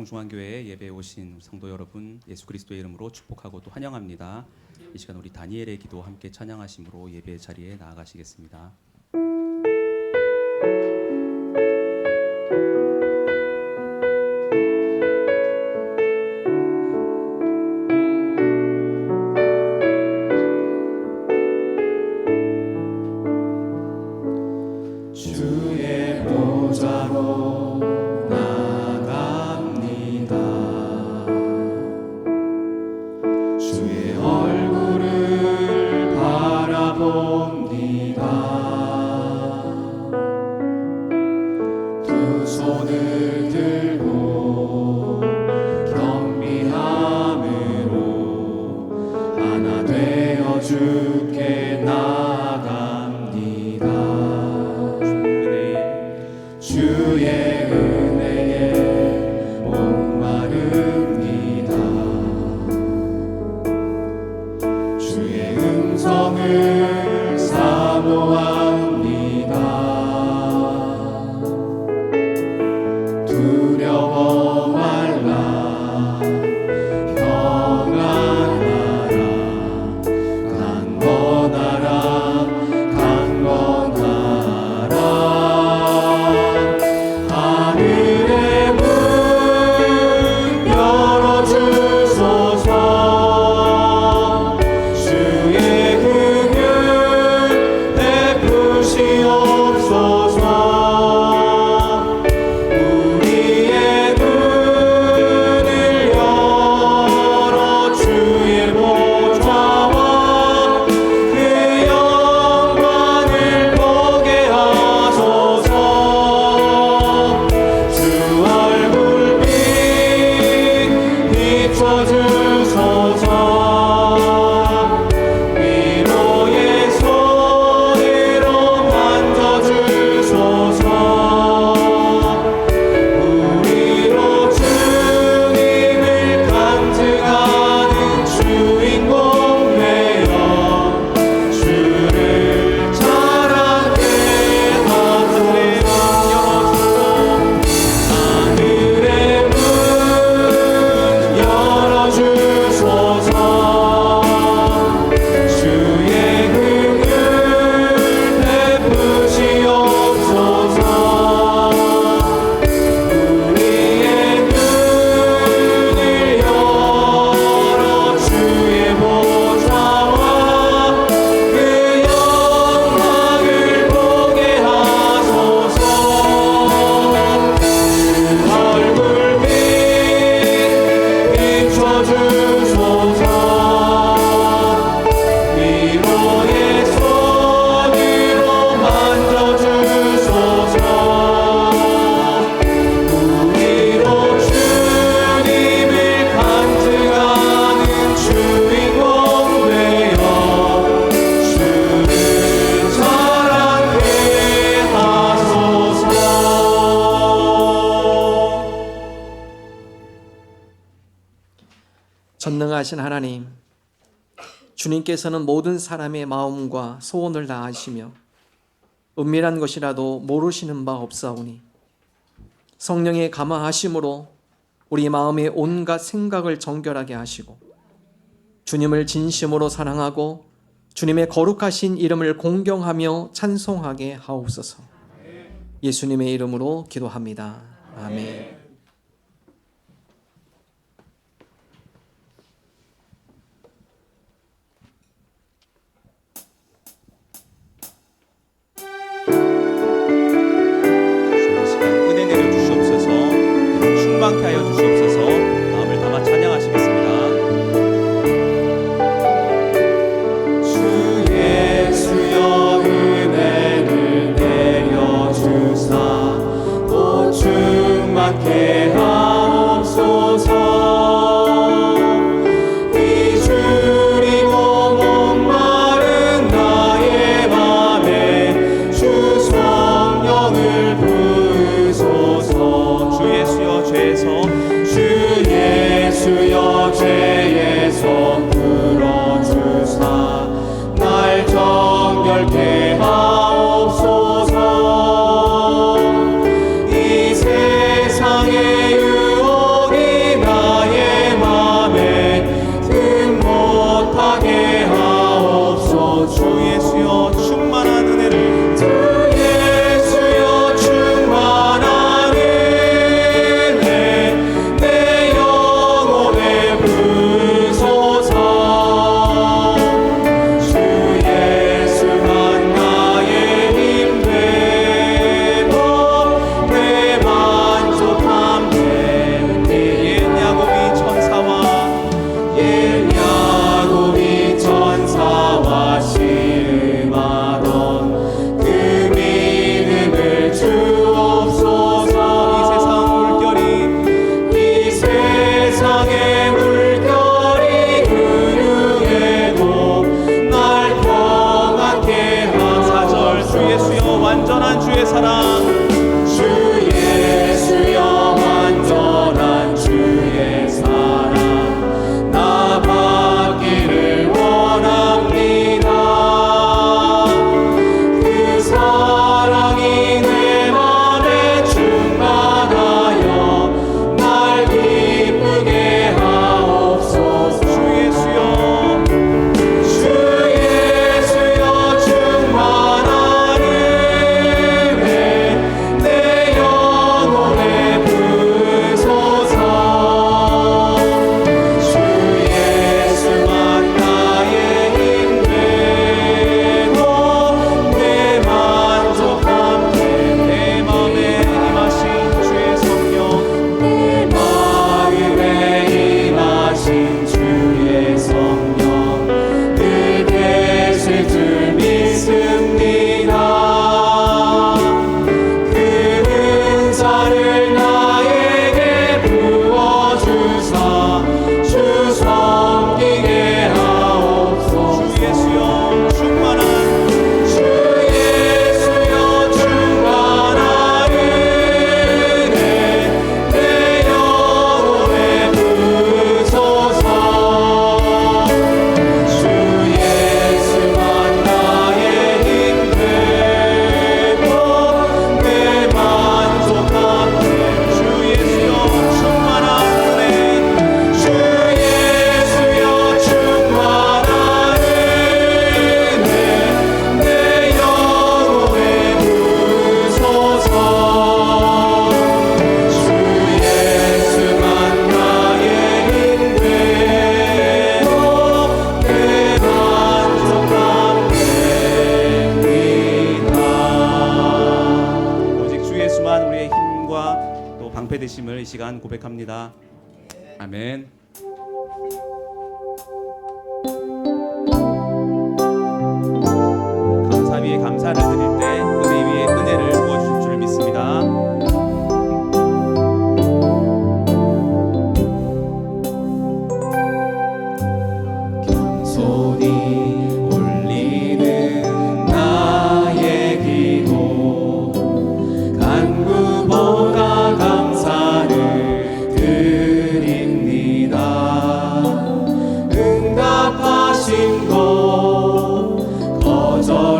가정중앙교회에 예배에 오신 성도 여러분, 예수 그리스도의 이름으로 축복하고 또 환영합니다. 이 시간 우리 다니엘의 기도 함께 찬양하심으로 예배 자리에 나아가시겠습니다. 주의 보좌로 주의 얼굴을 바라봅니다. 두 손을 들고 경비함으로 하나 되어 주께 나아갑니다. 주의 은혜에 목마릅니다. 주의 음성을 사모합니다. 두려워 말라 평안하라 강건하라 강건하라. 하늘의 문 열어주소서. 전능하신 하나님, 주님께서는 모든 사람의 마음과 소원을 다 아시며 은밀한 것이라도 모르시는 바 없사오니 성령의 감화하심으로 우리 마음의 온갖 생각을 정결하게 하시고 주님을 진심으로 사랑하고 주님의 거룩하신 이름을 공경하며 찬송하게 하옵소서. 예수님의 이름으로 기도합니다. 아멘. 충만케 하여 주시옵소서. 마음을 담아 찬양하시겠습니다. 주 예수여 은혜를 내려주사 또 충만케 방패되심을 이 시간 고백합니다. 아멘. 감사 위에 감사를 드릴 때 은혜 위에 은혜를 부어주실 줄 믿습니다. 손이 올리는 나의 기도 간구보다 감사를 드립니다. 응답하심도 거절하심도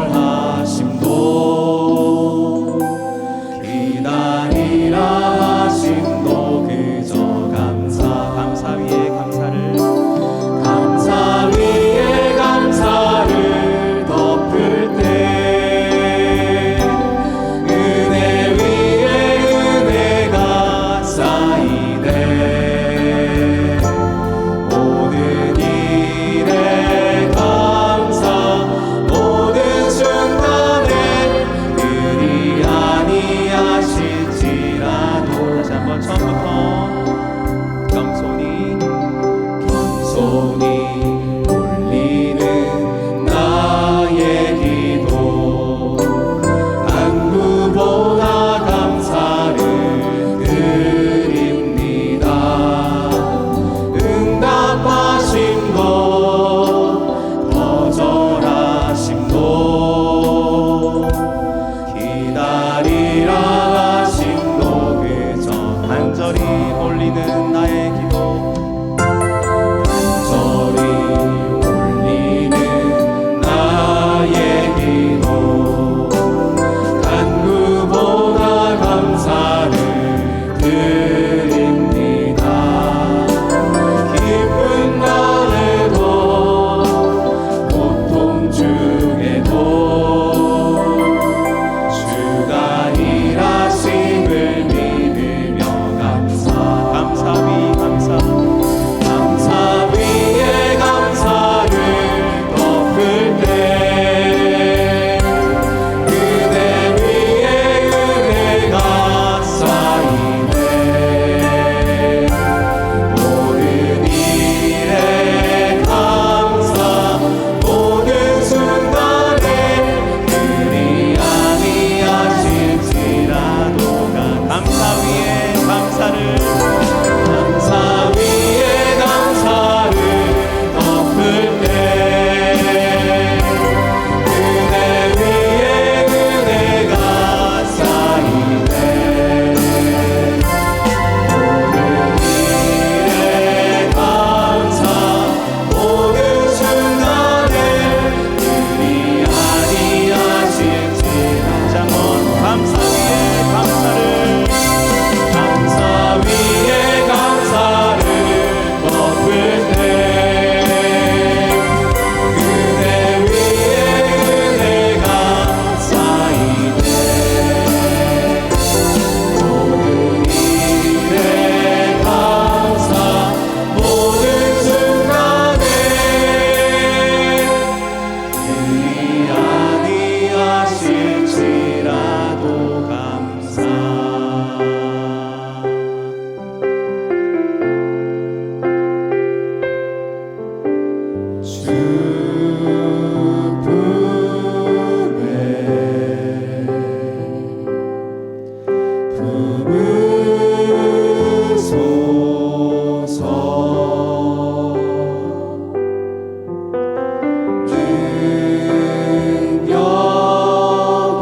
기다리라 하심도 그저 감사 위에 감사를 감사 위에 감사를 덮을 때 은혜 위에 은혜가 쌓이네. 모든 일에 감사 모든 순간에 그리 아니하실지라도 다시 한번 처음부터 겸손히 올리는 나의 기도 간구보다 감사를 드립니다. 응답하심도 거절하심도 기다리라 하심도 그저 간절히 올리는 나의 기도 간절히 올리는 나의 기도 간구보다 감사를 드립니다. 기쁜 날에도 고통 중에도 주가 일하심을 믿으며 감사 위에 감사를 덮을 때 은혜 위에 은혜가 쌓이네. 모든 일에 감사 모든 순간에 그리 아니하실지라도 감사 위에 감사를 덮을 때 은혜 위에 은혜가 쌓이네. 모든 일에 감사 모든 순간에 그리 아니하실지라도 감사 위에 감사를 덮을 때 은혜 위에 은혜가 쌓이네. 모든 일에 감사 모든 순간에 그리 아니하실지라도 감사. 능력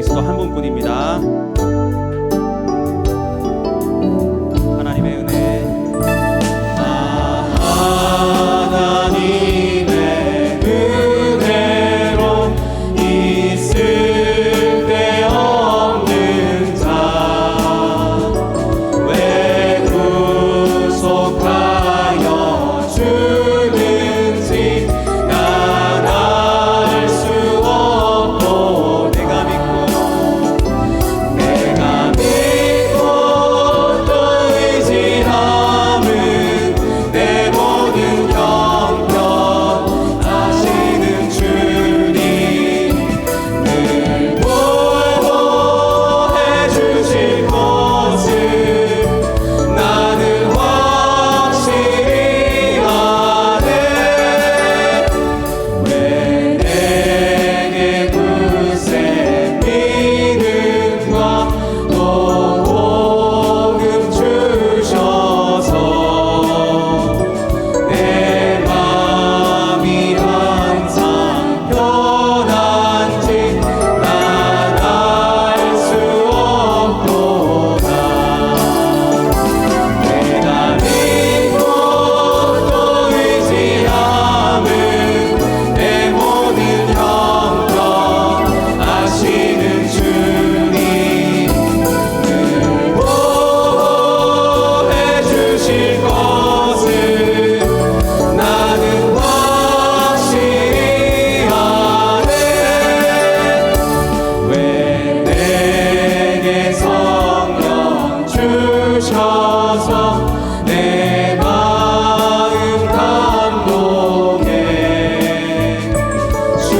그리스도 한 분뿐입니다. 하나님의 은혜, 하나님의 은혜로 있을 데 없는 자 왜 구속하여 주는지 난 알 수 없고 내가 믿고 또 의지함은 내 모든 형편 아시는 주님 늘 보호해 주실 것을 나는 확실히 아네 왜 내게 굳세 믿음과 또 복음 주셔서 내 맘이 항상 편한지 난 알 수 없도다 내가 믿고 또 의지함은 내 모든 형편 아시는 주님 늘 보호해 주실 것을 나는 확실히 아네 왜 내게 성령 주셔서 내 마음 감동해 주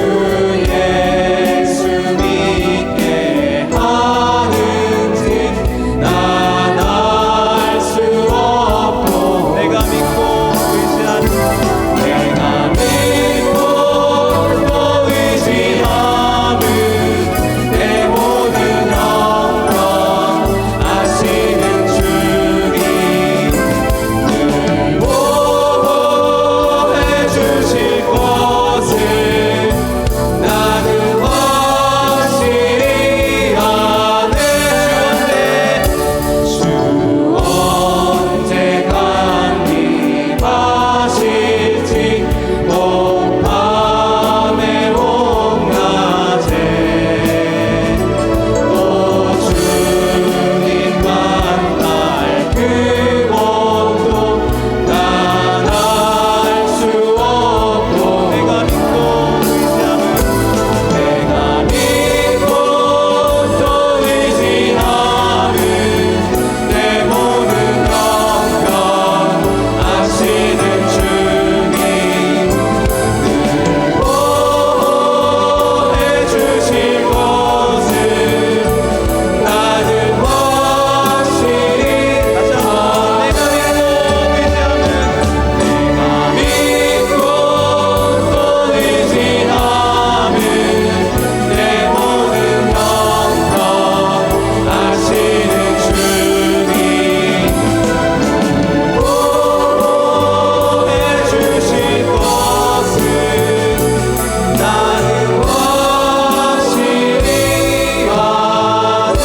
예수 믿게 하는지 난 알 수 없고 내가 믿고 또 의지함은 내 모든 형편 아시는 주님 늘 보호해 주실 것을 나는 확실히 아네 주 언제 강림하실지 꼭 밤의 온낮에 또 주님 만날 그곳도 난 알 수 없고 내가 믿고 또 의지함은 내 모든 형편 아시는 주님 늘 보호해 주실 것을 나는 확실히 내가 믿고 또 의지함은 내 모든 형편 아시는 주님 보호해 주실 것을 나는 확실히 아네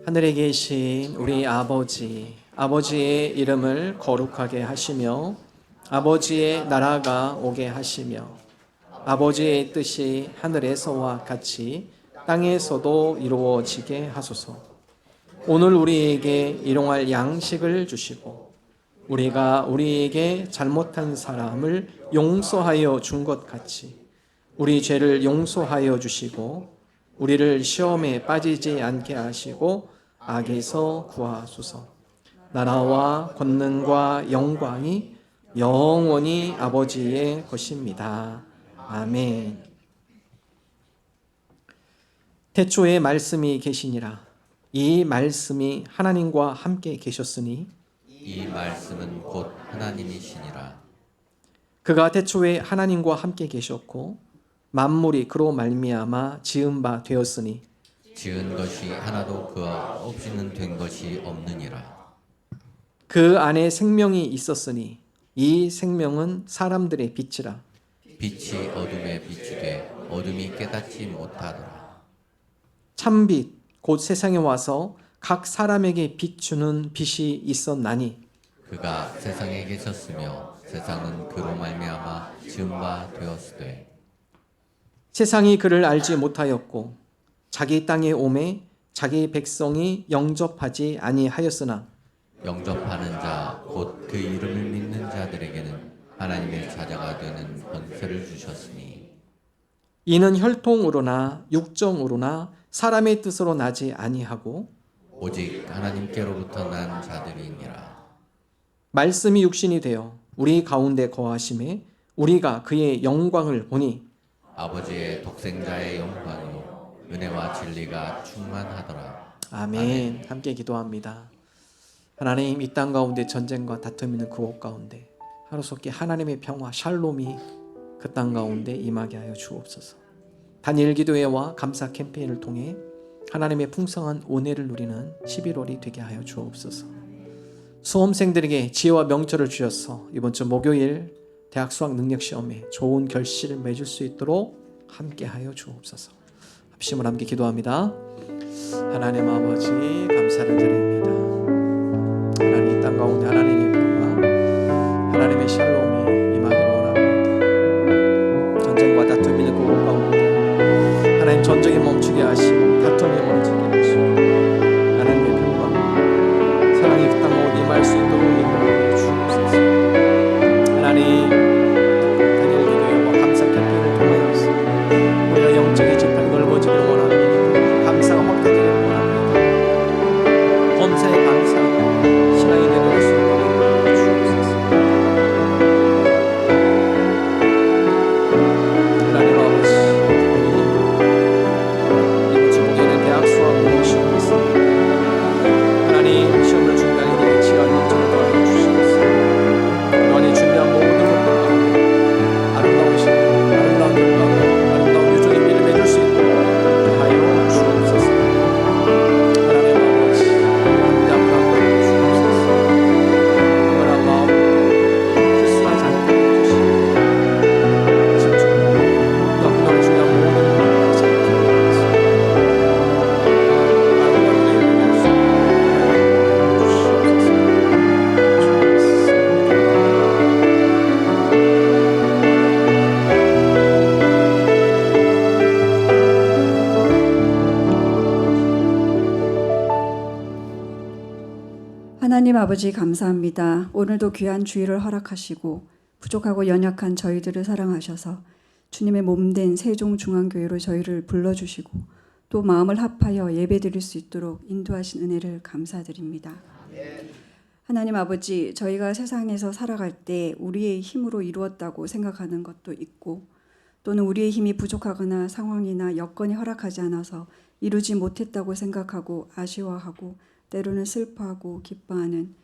하늘에 계신 우리 아버지의 이름을 거룩하게 하시며 아버지의 나라가 오게 하시며 아버지의 뜻이 하늘에서와 같이 땅에서도 이루어지게 하소서. 오늘 우리에게 일용할 양식을 주시고 우리가 우리에게 잘못한 사람을 용서하여 준 것 같이 우리 죄를 용서하여 주시고 우리를 시험에 빠지지 않게 하시고 악에서 구하소서. 나라와 권능과 영광이 영원히 아버지의 것입니다. 아멘. 태초에 말씀이 계시니라. 이 말씀이 하나님과 함께 계셨으니 이 말씀은 곧 하나님이시니라. 그가 태초에 하나님과 함께 계셨고 만물이 그로 말미암아 지은 바 되었으니 지은 것이 하나도 그와 없이는 된 것이 없느니라. 그 안에 생명이 있었으니 이 생명은 사람들의 빛이라. 빛이 어둠에 빛이 돼 어둠이 깨닫지 못하더라. 참빛 곧 세상에 와서 각 사람에게 비추는 빛이 있었나니 그가 세상에 계셨으며 세상은 그로 말미암아 지은 바 되었으되 세상이 그를 알지 못하였고 자기 땅에 오매 자기 백성이 영접하지 아니하였으나 영접하는 자 곧 그 이름을 믿는 자들에게는 하나님의 자녀가 되는 권세를 주셨으니 이는 혈통으로나 육정으로나 사람의 뜻으로 나지 아니하고 오직 하나님께로부터 난 자들이니라. 말씀이 육신이 되어 우리 가운데 거하심에 우리가 그의 영광을 보니 아버지의 독생자의 영광이요 은혜와 진리가 충만하더라. 아멘. 함께 기도합니다. 하나님, 이 땅 가운데 전쟁과 다툼 있는 그곳 가운데 하루속히 하나님의 평화 샬롬이 그 땅 가운데 임하게 하여 주옵소서. 다니엘 기도회와 감사 캠페인을 통해 하나님의 풍성한 은혜를 누리는 11월이 되게 하여 주옵소서. 수험생들에게 지혜와 명철을 주셔서 이번 주 목요일 대학 수학 능력 시험에 좋은 결실을 맺을 수 있도록 함께 하여 주옵소서. 합심을 함께 기도합니다. 하나님 아버지 감사를 드립니다. 하나님, 이 땅 가운데 하나님의 평화, 하나님의 샬롬이 임하기를 원합니다. 전쟁과 다툼이 있는 그곳 가운데 하나님 전쟁이 멈추게 하시고 다툼이 멈추게 하시고 하나님의 평화, 사랑이 그 땅 가운데 임할 수 있도록 인도하여 주옵소서. 하나님, 다니엘 기도회와 감사 캠페인을 통하여서 우리가 영적인 지평이 넓어지기를 원합니다. 감사가 확대되기를 원합니다. 범사에 감사하고 신앙이 내려갈 수 있도록 주옵소서. 하나님 아버지, 이번 주 목요일에 대학 수학 능력 시험을 했습니다. 하나님, 시험을 준비하는 이들의 지혜와 영적을 더하여 주시옵소서. 너희 준비한 모든 것들 가운데 아름다운 신앙, 아름다운 결과가, 아름다운 유종의 미를 맺을 수 있도록 하여 주옵소서. 하나님 아버지, 함께 함께 주옵소서. 영원한 마음 실수하지 않게 해주시고 집중하고 또 그동안 중요한 모든 것을 하지 않게 해주시옵소서. 아름다운 은혜를 주시옵소서. 하나님 아버지 감사합니다. 오늘도 귀한 주일을 허락하시고 부족하고 연약한 저희들을 사랑하셔서 주님의 몸된 세종중앙교회로 저희를 불러주시고 또 마음을 합하여 예배드릴 수 있도록 인도하신 은혜를 감사드립니다. 하나님 아버지, 저희가 세상에서 살아갈 때 우리의 힘으로 이루었다고 생각하는 것도 있고 또는 우리의 힘이 부족하거나 상황이나 여건이 허락하지 않아서 이루지 못했다고 생각하고 아쉬워하고 때로는 슬퍼하고 기뻐하는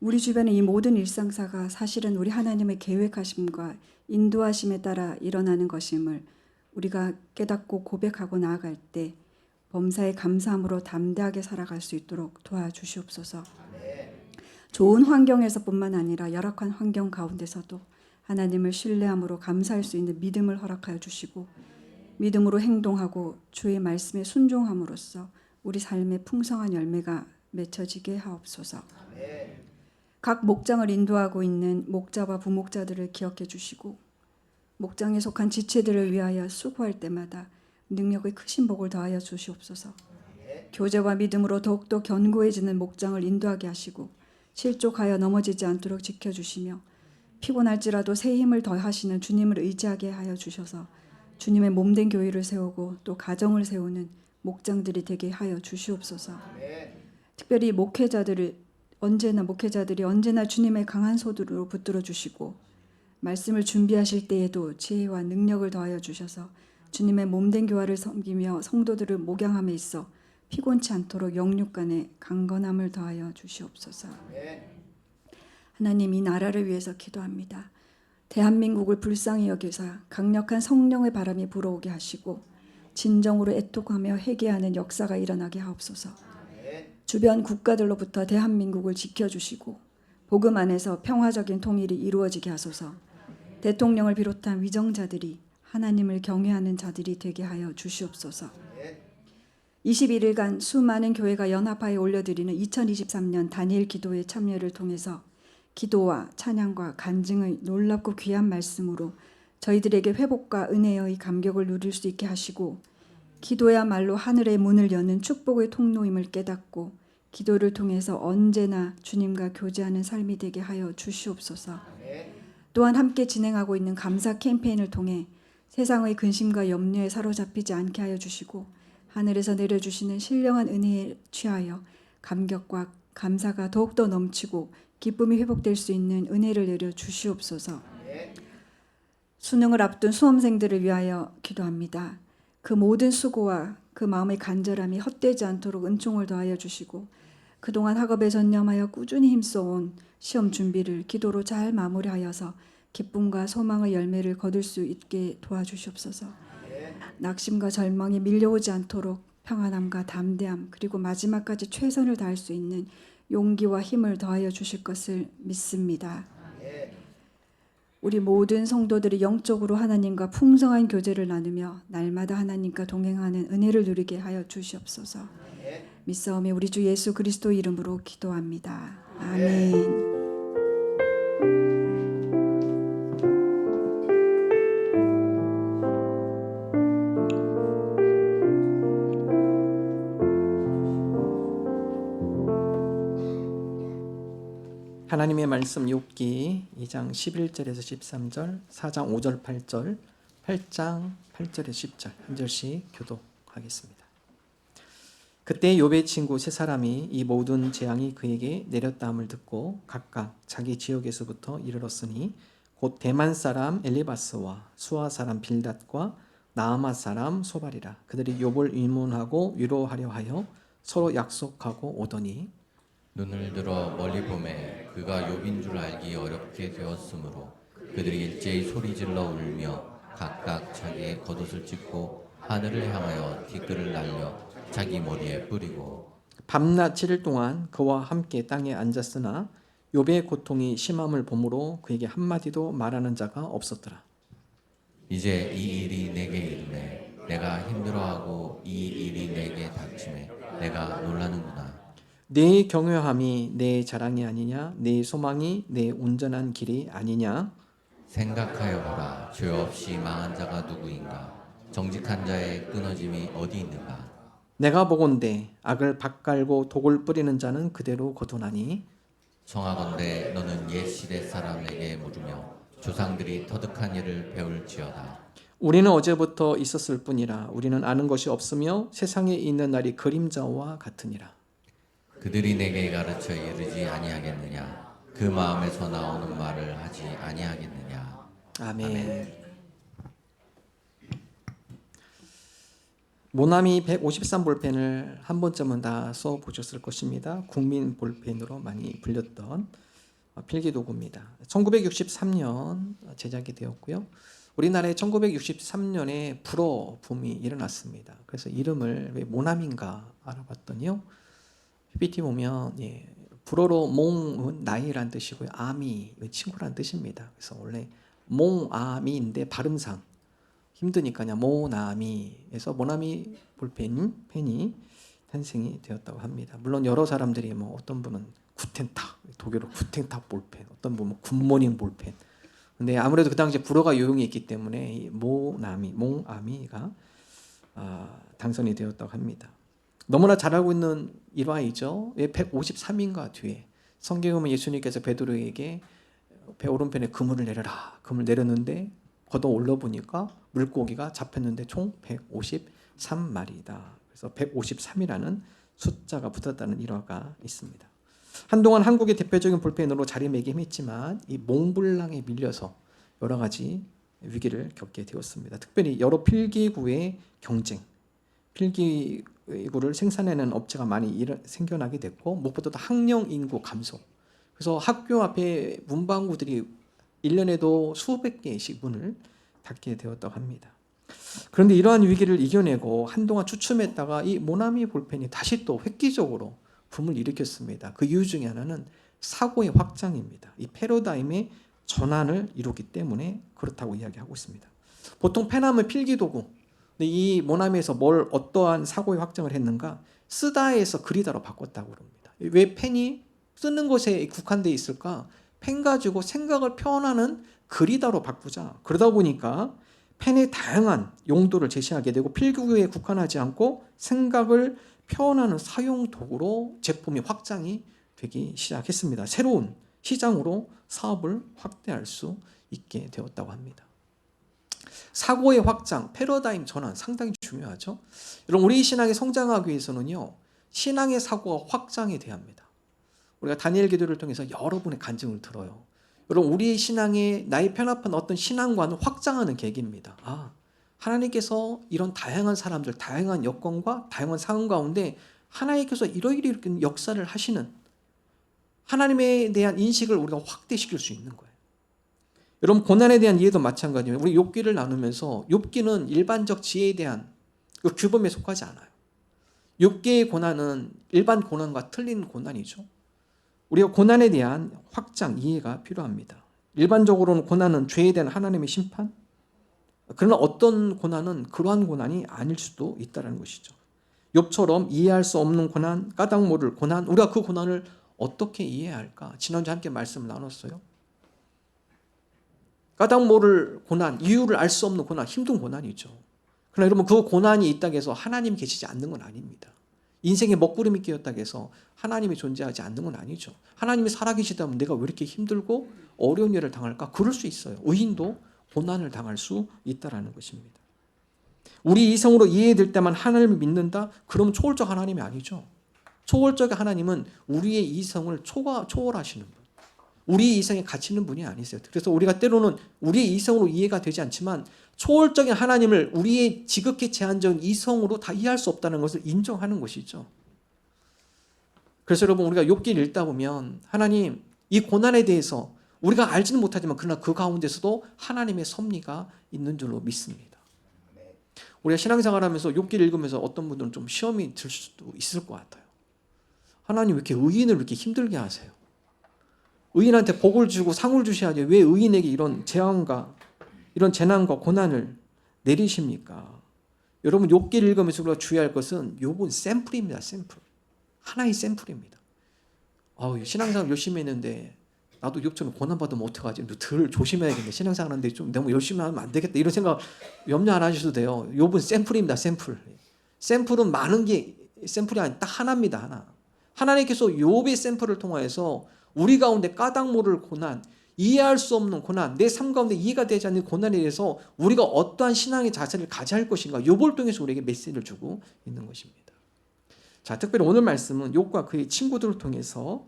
우리 주변의 이 모든 일상사가 사실은 우리 하나님의 계획하심과 인도하심에 따라 일어나는 것임을 우리가 깨닫고 고백하고 나아갈 때 범사에 감사함으로 담대하게 살아갈 수 있도록 도와주시옵소서. 좋은 환경에서뿐만 아니라 열악한 환경 가운데서도 하나님을 신뢰함으로 감사할 수 있는 믿음을 허락하여 주시고 믿음으로 행동하고 주의 말씀에 순종함으로써 우리 삶의 풍성한 열매가 맺혀지게 하옵소서. 각 목장을 인도하고 있는 목자와 부목자들을 기억해 주시고 목장에 속한 지체들을 위하여 수고할 때마다 능력의 크신 복을 더하여 주시옵소서. 교제와 믿음으로 더욱더 견고해지는 목장을 인도하게 하시고 실족하여 넘어지지 않도록 지켜주시며 피곤할지라도 새 힘을 더하시는 주님을 의지하게 하여 주셔서 주님의 몸된 교회를 세우고 또 가정을 세우는 목장들이 되게 하여 주시옵소서. 특별히 목회자들이 언제나 주님의 강한 소들로 붙들어 주시고 말씀을 준비하실 때에도 지혜와 능력을 더하여 주셔서 주님의 몸된 교회를 섬기며 성도들을 목양함에 있어 피곤치 않도록 영육간에 강건함을 더하여 주시옵소서. 하나님, 이 나라를 위해서 기도합니다. 대한민국을 불쌍히 여기사 강력한 성령의 바람이 불어오게 하시고 진정으로 애통하며 회개하는 역사가 일어나게 하옵소서. 주변 국가들로부터 대한민국을 지켜주시고 복음 안에서 평화적인 통일이 이루어지게 하소서. 대통령을 비롯한 위정자들이 하나님을 경외하는 자들이 되게 하여 주시옵소서. 21일간 수많은 교회가 연합하여 올려드리는 2023년 다니엘 기도의 참여를 통해서 기도와 찬양과 간증의 놀랍고 귀한 말씀으로 저희들에게 회복과 은혜의 감격을 누릴 수 있게 하시고, 기도야말로 하늘의 문을 여는 축복의 통로임을 깨닫고 기도를 통해서 언제나 주님과 교제하는 삶이 되게 하여 주시옵소서. 또한 함께 진행하고 있는 감사 캠페인을 통해 세상의 근심과 염려에 사로잡히지 않게 하여 주시고, 하늘에서 내려주시는 신령한 은혜에 취하여 감격과 감사가 더욱더 넘치고 기쁨이 회복될 수 있는 은혜를 내려 주시옵소서. 수능을 앞둔 수험생들을 위하여 기도합니다. 그 모든 수고와 그 마음의 간절함이 헛되지 않도록 은총을 더하여 주시고, 그동안 학업에 전념하여 꾸준히 힘써온 시험 준비를 기도로 잘 마무리하여서 기쁨과 소망의 열매를 거둘 수 있게 도와주시옵소서. 낙심과 절망이 밀려오지 않도록 평안함과 담대함, 그리고 마지막까지 최선을 다할 수 있는 용기와 힘을 더하여 주실 것을 믿습니다. 우리 모든 성도들이 영적으로 하나님과 풍성한 교제를 나누며 날마다 하나님과 동행하는 은혜를 누리게 하여 주시옵소서. 믿사오며 우리 주 예수 그리스도 이름으로 기도합니다. 아멘. 하나님의 말씀 욥기 2장 11절에서 13절, 4장 5절 8절, 8장 8절에서 10절 한 절씩 교독하겠습니다. 그때 욥의 친구 세 사람이 이 모든 재앙이 그에게 내렸다함을 듣고 각각 자기 지역에서부터 이르렀으니 곧 대만 사람 엘리바스와 수아 사람 빌닷과 나아마 사람 소발이라. 그들이 욥을 위문하고 위로하려 하여 서로 약속하고 오더니 눈을 들어 멀리 보매 그가 욥인 줄 알기 어렵게 되었으므로 그들이 일제히 소리질러 울며 각각 자기의 겉옷을 찢고 하늘을 향하여 티끌을 날려 자기 머리에 뿌리고 밤낮 7일 동안 그와 함께 땅에 앉았으나 욥의 고통이 심함을 보므로 그에게 한마디도 말하는 자가 없었더라. 이제 이 일이 내게 이르네 내가 힘들어하고 이 일이 내게 닥침에 내가 놀라는구나. 내 경외함이 내 자랑이 아니냐, 내 소망이 내 온전한 길이 아니냐. 생각하여 보라 죄 없이 망한 자가 누구인가 정직한 자의 끊어짐이 어디 있는가. 내가 보건대 악을 밭갈고 독을 뿌리는 자는 그대로 거두나니 청하건대 너는 옛 시대 사람에게 물으며 조상들이 터득한 일을 배울지어다. 우리는 어제부터 있었을 뿐이라 우리는 아는 것이 없으며 세상에 있는 날이 그림자와 같으니라. 그들이 내게 가르쳐 이르지 아니하겠느냐 그 마음에서 나오는 말을 하지 아니하겠느냐. 아멘. 모나미 153 볼펜을 한 번쯤은 다 써보셨을 것입니다. 국민 볼펜으로 많이 불렸던 필기도구입니다. 1963년 제작이 되었고요. 우리나라에 1963년에 불어 붐이 일어났습니다. 그래서 이름을 왜 모나미인가 알아봤더니요. PPT 보면 불어로 몽은 나이란 뜻이고요. 아미 친구란 뜻입니다. 그래서 원래 몽아미인데 발음상 힘드니까 그냥 모나미에서 모나미 볼펜이 탄생이 되었다고 합니다. 물론 여러 사람들이 어떤 분은 구텐탁, 독일어 구텐탁 볼펜, 어떤 분은 굿모닝 볼펜. 근데 아무래도 그 당시에 불어가 유용이 있기 때문에 이 몽아미가 당선이 되었다고 합니다. 너무나 잘 알고 있는 일화이죠. 왜 153인가 뒤에 성경에 보면 예수님께서 베드로에게 배 오른편에 그물을 내려라. 그물 내렸는데 걷어 올려 보니까 물고기가 잡혔는데 총 153마리다. 그래서 153이라는 숫자가 붙었다는 일화가 있습니다. 한동안 한국의 대표적인 볼펜으로 자리매김했지만 이 몽블랑에 밀려서 여러 가지 위기를 겪게 되었습니다. 특별히 여러 필기구의 경쟁, 필기구를 생산해내는 업체가 많이 생겨나게 됐고 무엇보다도 학령 인구 감소. 그래서 학교 앞에 문방구들이 1년에도 수백 개씩 문을 닫게 되었다고 합니다. 그런데 이러한 위기를 이겨내고 한동안 주춤했다가 이 모나미 볼펜이 다시 또 획기적으로 붐을 일으켰습니다. 그 이유 중에 하나는 사고의 확장입니다. 이 패러다임의 전환을 이루기 때문에 그렇다고 이야기하고 있습니다. 보통 펜하면 필기도구. 근데 이 모나미에서 어떠한 사고의 확장을 했는가? 쓰다에서 그리다로 바꿨다고 그럽니다. 왜 펜이 쓰는 것에 국한되어 있을까? 펜 가지고 생각을 표현하는 그리다로 바꾸자. 그러다 보니까 펜의 다양한 용도를 제시하게 되고 필기구에 국한하지 않고 생각을 표현하는 사용 도구로 제품이 확장이 되기 시작했습니다. 새로운 시장으로 사업을 확대할 수 있게 되었다고 합니다. 사고의 확장, 패러다임 전환 상당히 중요하죠. 여러분, 우리 신앙이 성장하기 위해서는요, 신앙의 사고가 확장이 돼야 합니다. 우리가 다니엘 기도를 통해서 여러분의 간증을 들어요. 여러분, 우리의 신앙에 나의 편합한 어떤 신앙관을 확장하는 계기입니다. 하나님께서 이런 다양한 사람들, 다양한 여건과 다양한 상황 가운데 하나님께서 이러이러한 역사를 하시는 하나님에 대한 인식을 우리가 확대시킬 수 있는 거예요. 여러분, 고난에 대한 이해도 마찬가지예요. 우리 욥기를 나누면서 욥기는 일반적 지혜에 대한 그 규범에 속하지 않아요. 욥기의 고난은 일반 고난과 틀린 고난이죠. 우리가 고난에 대한 확장, 이해가 필요합니다. 일반적으로는 고난은 죄에 대한 하나님의 심판, 그러나 어떤 고난은 그러한 고난이 아닐 수도 있다는 것이죠. 욥처럼 이해할 수 없는 고난, 까닭 모를 고난, 우리가 그 고난을 어떻게 이해해야 할까? 지난주에 함께 말씀을 나눴어요. 까닭 모를 고난, 이유를 알 수 없는 고난, 힘든 고난이죠. 그러나 여러분, 그 고난이 있다고 해서 하나님 계시지 않는 건 아닙니다. 인생에 먹구름이 끼었다고 해서 하나님이 존재하지 않는 건 아니죠. 하나님이 살아계시다면 내가 왜 이렇게 힘들고 어려운 일을 당할까? 그럴 수 있어요. 의인도 고난을 당할 수 있다는 것입니다. 우리 이성으로 이해될 때만 하나님을 믿는다? 그럼 초월적 하나님이 아니죠. 초월적 하나님은 우리의 이성을 초월하시는 분, 우리 이성에 갇히는 분이 아니세요. 그래서 우리가 때로는 우리의 이성으로 이해가 되지 않지만 초월적인 하나님을 우리의 지극히 제한적인 이성으로 다 이해할 수 없다는 것을 인정하는 것이죠. 그래서 여러분, 우리가 욥기를 읽다 보면 하나님, 이 고난에 대해서 우리가 알지는 못하지만 그러나 그 가운데서도 하나님의 섭리가 있는 줄로 믿습니다. 우리가 신앙생활하면서 욥기를 읽으면서 어떤 분들은 좀 시험이 들 수도 있을 것 같아요. 하나님, 왜 이렇게 의인을 왜 이렇게 힘들게 하세요? 의인한테 복을 주고 상을 주셔야지 왜 의인에게 이런 재앙과 이런 재난과 고난을 내리십니까? 여러분, 욥기를 읽으면서 우리가 주의할 것은 욥은 샘플입니다. 샘플. 하나의 샘플입니다. 신앙생활 열심히 했는데 나도 욥처럼 고난받으면 어떡하지? 덜 조심해야겠네. 신앙생활 하는데 좀 너무 열심히 하면 안 되겠다. 이런 생각 염려 안 하셔도 돼요. 욥은 샘플입니다. 샘플. 샘플은 많은 게 샘플이 아니 딱 하나입니다. 하나. 하나님께서 욥의 샘플을 통하여서 우리 가운데 까닭 모를 고난, 이해할 수 없는 고난, 내 삶 가운데 이해가 되지 않는 고난에 대해서 우리가 어떠한 신앙의 자세를 가져야 할 것인가, 욥을 통해서 우리에게 메시지를 주고 있는 것입니다. 자, 특별히 오늘 말씀은 욥과 그의 친구들을 통해서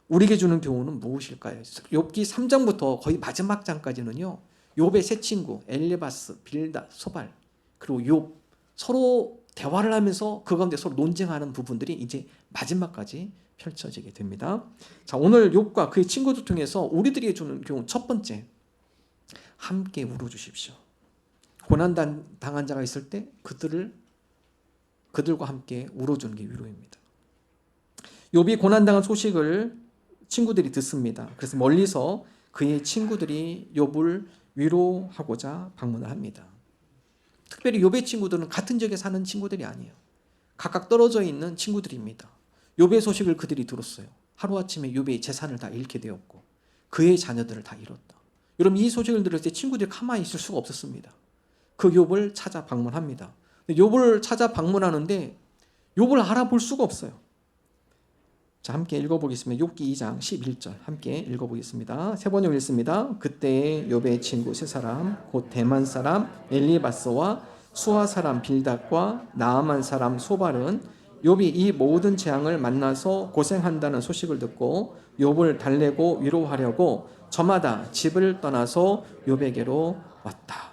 우리에게 주는 교훈은 무엇일까요? 욥기 3장부터 거의 마지막 장까지는요, 욥의 세 친구 엘리바스, 빌닷, 소발, 그리고 욥 서로 대화를 하면서 그 가운데 서로 논쟁하는 부분들이 이제 마지막까지 펼쳐지게 됩니다. 자, 오늘 욥과 그의 친구들 통해서 우리들에게 주는 교훈 첫 번째, 함께 울어주십시오. 고난 당한 자가 있을 때 그들과 함께 울어주는 게 위로입니다. 욥이 고난 당한 소식을 친구들이 듣습니다. 그래서 멀리서 그의 친구들이 욥을 위로하고자 방문을 합니다. 특별히 욥의 친구들은 같은 지역에 사는 친구들이 아니에요. 각각 떨어져 있는 친구들입니다. 욥의 소식을 그들이 들었어요. 하루아침에 욥의 재산을 다 잃게 되었고 그의 자녀들을 다 잃었다. 여러분, 이 소식을 들을 때 친구들이 가만히 있을 수가 없었습니다. 그 욥을 찾아 방문합니다. 욥을 찾아 방문하는데 욥을 알아볼 수가 없어요. 자, 함께 읽어보겠습니다. 욥기 2장 11절 함께 읽어보겠습니다. 세 번역 읽습니다. 그때에 욥의 친구 세 사람 곧 대만 사람 엘리바스와 수아 사람 빌닷과 나아만 사람 소발은 욥이 이 모든 재앙을 만나서 고생한다는 소식을 듣고 욥을 달래고 위로하려고 저마다 집을 떠나서 욥에게로 왔다.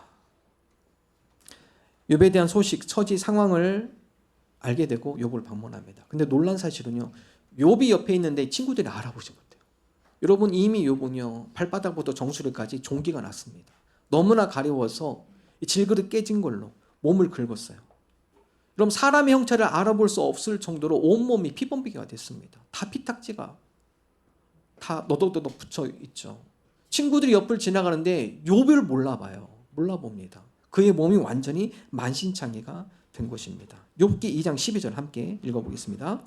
욥에 대한 소식, 처지, 상황을 알게 되고 욥을 방문합니다. 근데 놀란 사실은요, 욥이 옆에 있는데 친구들이 알아보지 못해요. 여러분, 이미 욥은요, 발바닥부터 정수리까지 종기가 났습니다. 너무나 가려워서 질그릇 깨진 걸로 몸을 긁었어요. 그럼 사람의 형체를 알아볼 수 없을 정도로 온몸이 피범벅이가 됐습니다. 다 피딱지가 다 너덕너덕 붙어 있죠. 친구들이 옆을 지나가는데 욥을 몰라봐요. 몰라봅니다. 그의 몸이 완전히 만신창이가 된 것입니다. 욥기 2장 12절 함께 읽어보겠습니다.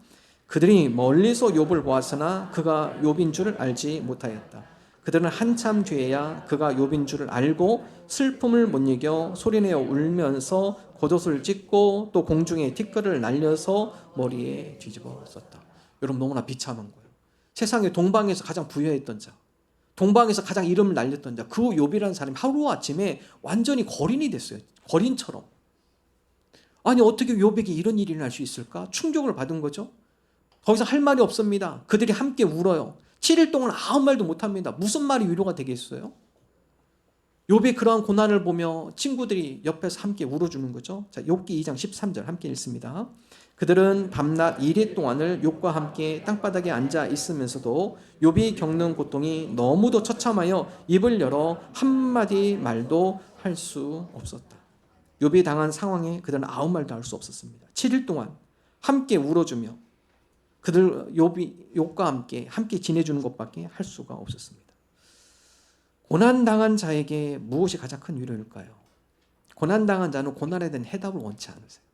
그들이 멀리서 욥을 보았으나 그가 욥인 줄을 알지 못하였다. 그들은 한참 뒤에야 그가 욥인 줄을 알고 슬픔을 못 이겨 소리내어 울면서 겉옷을 찢고 또 공중에 티끌을 날려서 머리에 뒤집어 썼다. 여러분 너무나 비참한 거예요. 세상에 동방에서 가장 부유했던 자, 동방에서 가장 이름을 날렸던 자, 그 욥이라는 사람이 하루아침에 완전히 거린이 됐어요. 거린처럼. 아니 어떻게 욥에게 이런 일이 날 수 있을까? 충격을 받은 거죠. 더 이상 할 말이 없습니다. 그들이 함께 울어요. 7일 동안 아무 말도 못합니다. 무슨 말이 위로가 되겠어요? 욥의 그러한 고난을 보며 친구들이 옆에서 함께 울어주는 거죠. 자, 욥기 2장 13절 함께 읽습니다. 그들은 밤낮 2일 동안을 욥과 함께 땅바닥에 앉아 있으면서도 욥이 겪는 고통이 너무도 처참하여 입을 열어 한마디 말도 할 수 없었다. 욥이 당한 상황에 그들은 아무 말도 할 수 없었습니다. 7일 동안 함께 울어주며 그들 욥과 함께 지내주는 것밖에 할 수가 없었습니다. 고난당한 자에게 무엇이 가장 큰 위로일까요? 고난당한 자는 고난에 대한 해답을 원치 않으세요.